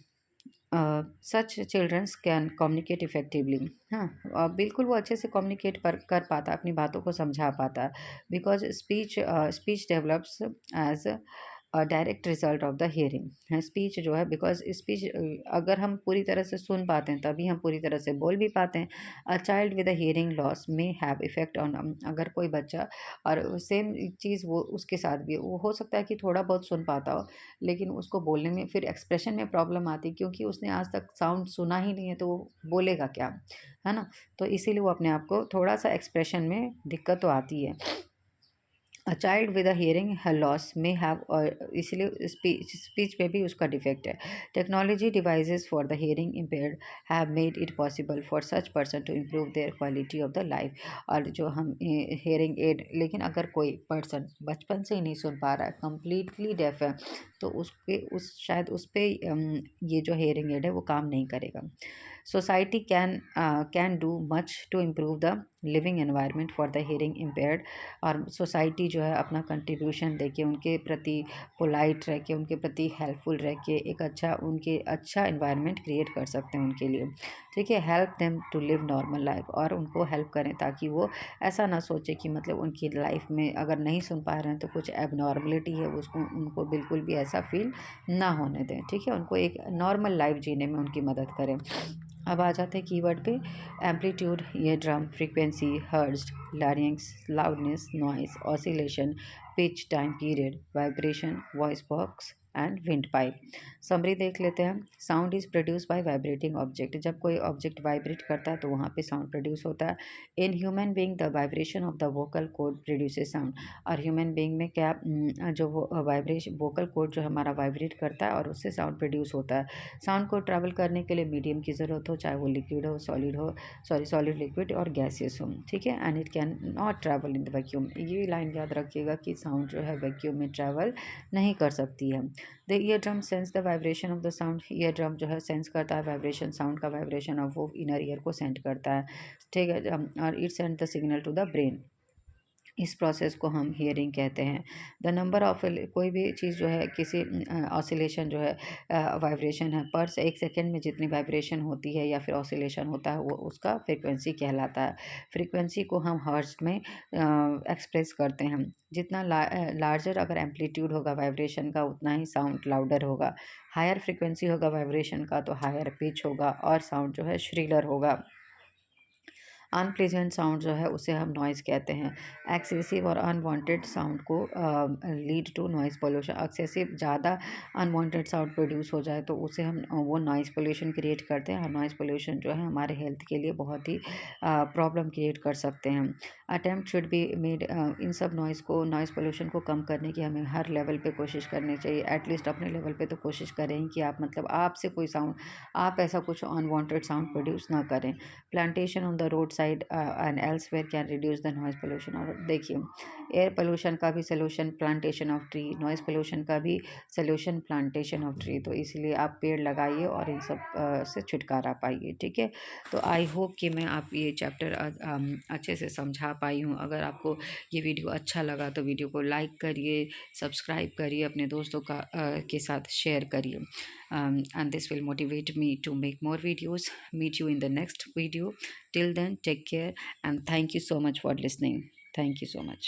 सच चिल्ड्रंस कैन कम्युनिकेट इफेक्टिवली। हाँ, बिल्कुल वो अच्छे से कम्युनिकेट कर पाता है, अपनी बातों को समझा पाता है। Because speech develops as direct result of the hearing. Speech जो है, बिकॉज स्पीच अगर हम पूरी तरह से सुन पाते हैं तभी हम पूरी तरह से बोल भी पाते हैं। अ child with a hearing loss may have effect on, अगर कोई बच्चा, और सेम चीज़ वो उसके साथ भी वो हो सकता है कि थोड़ा बहुत सुन पाता हो, लेकिन उसको बोलने में फिर एक्सप्रेशन में प्रॉब्लम आती है, क्योंकि उसने आज तक साउंड सुना ही नहीं है, तो वो बोलेगा क्या, है ना? तो इसीलिए वो अपने आप को थोड़ा सा एक्सप्रेशन में दिक्कत तो आती है। A child with a hearing loss may have, और इसलिए स्पीच पे भी उसका डिफेक्ट है। Technology devices for the hearing impaired have made it possible for such person to improve their quality of the life. और जो हम हियरिंग एड, लेकिन अगर कोई पर्सन बचपन से ही नहीं सुन पा रहा है, कम्प्लीटली डेफ है, तो उसके उस शायद उस पर ये जो हियरिंग एड है वो काम नहीं करेगा। Society can do much to improve the living environment for the hearing impaired. और सोसाइटी जो है अपना कंट्रीब्यूशन देके, उनके प्रति पोलाइट रह के, उनके प्रति हेल्पफुल रह के एक अच्छा इन्वायरमेंट क्रिएट कर सकते हैं उनके लिए। ठीक है, help them to live normal life, और उनको हेल्प करें ताकि वो ऐसा ना सोचे कि मतलब उनकी लाइफ में अगर नहीं सुन पा रहे हैं तो कुछ एबनॉर्मलिटी है, उसको उनको बिल्कुल भी ऐसा फील ना होने दें। ठीक है, उनको एक नॉर्मल लाइफ जीने में उनकी मदद करें। अब आ जाते हैं कीवर्ड पे। Amplitude, eardrum, frequency, hertz, larynx, loudness, noise, oscillation, pitch, time period, vibration, voice box and windpipe. Summary देख लेते हैं। Sound is produce by vibrating object, जब कोई ऑब्जेक्ट वाइब्रेट करता है तो वहाँ पे साउंड प्रोड्यूस होता है। In human being the vibration of the vocal code produces sound. और ह्यूमन बीइंग में क्या, जो वो वाइब्रेशन वोकल कोड जो हमारा वाइब्रेट करता है और उससे साउंड प्रोड्यूस होता है। साउंड को ट्रैवल करने के लिए मीडियम की ज़रूरत हो, चाहे वो लिक्विड हो, सॉलिड, लिक्विड और गैसियस हो। ठीक है, and it can not travel in the vacuum. ये लाइन याद रखिएगा कि साउंड जो है वैक्यूम में ट्रैवल नहीं कर सकती है। The ear drum sense the vibration of the sound, ear drum जो है सेंस करता है वाइब्रेशन, साउंड का वाइब्रेशन, और वो इनर ईयर को सेंड करता है। ठीक है, और it send the signal to the brain. इस प्रोसेस को हम हियरिंग कहते हैं। द नंबर ऑफ, कोई भी चीज़ जो है, किसी ऑसिलेशन जो है, वाइब्रेशन है, पर से 1 सेकंड में जितनी वाइब्रेशन होती है या फिर ऑसिलेशन होता है वो उसका फ्रीक्वेंसी कहलाता है। फ्रीक्वेंसी को हम हर्ट्ज में एक्सप्रेस करते हैं। जितना लार्जर अगर एम्पलीट्यूड होगा वाइब्रेशन का, उतना ही साउंड लाउडर होगा। हायर फ्रीक्वेंसी होगा वाइब्रेशन का तो हायर पिच होगा और साउंड जो है श्रीलर होगा। अनप्लेजेंट साउंड जो है उसे हम नॉइज़ कहते हैं। एक्सेसिव और अनवांटेड साउंड को lead to noise pollution. Excessive ज़्यादा अनवांटेड साउंड प्रोड्यूस हो जाए तो उसे हम वो नॉइज़ पोल्यूशन क्रिएट करते हैं, और नॉइज़ पोल्यूशन जो है हमारे हेल्थ के लिए बहुत ही प्रॉब्लम क्रिएट कर सकते हैं। अटेम्प्ट शुड बी मेड, इन सब नॉइज़ पोल्यूशन को कम करने की हमें हर लेवल पे कोशिश करनी चाहिए। एटलीस्ट अपने लेवल पे तो कोशिश करें कि आप मतलब आपसे कोई साउंड, आप ऐसा कुछ अनवांटेड साउंड प्रोड्यूस ना करें। Plantation on the road side and elsewhere can reduce the noise pollution. और देखिए, एयर पोल्यूशन का भी solution plantation of tree, noise pollution का भी सोल्यूशन प्लांटेशन ऑफ ट्री। तो इसलिए आप पेड़ लगाइए और इन सब से छुटकारा पाइए। ठीक है, तो आई होप कि मैं आप ये चैप्टर अच्छे से समझा पाई हूँ। अगर आपको ये वीडियो अच्छा लगा तो वीडियो को लाइक करिए, सब्सक्राइब करिए, अपने दोस्तों के साथ शेयर करिए, and this will motivate me to make more videos. Meet you in the next video. Till then, take care and thank you so much for listening. Thank you so much.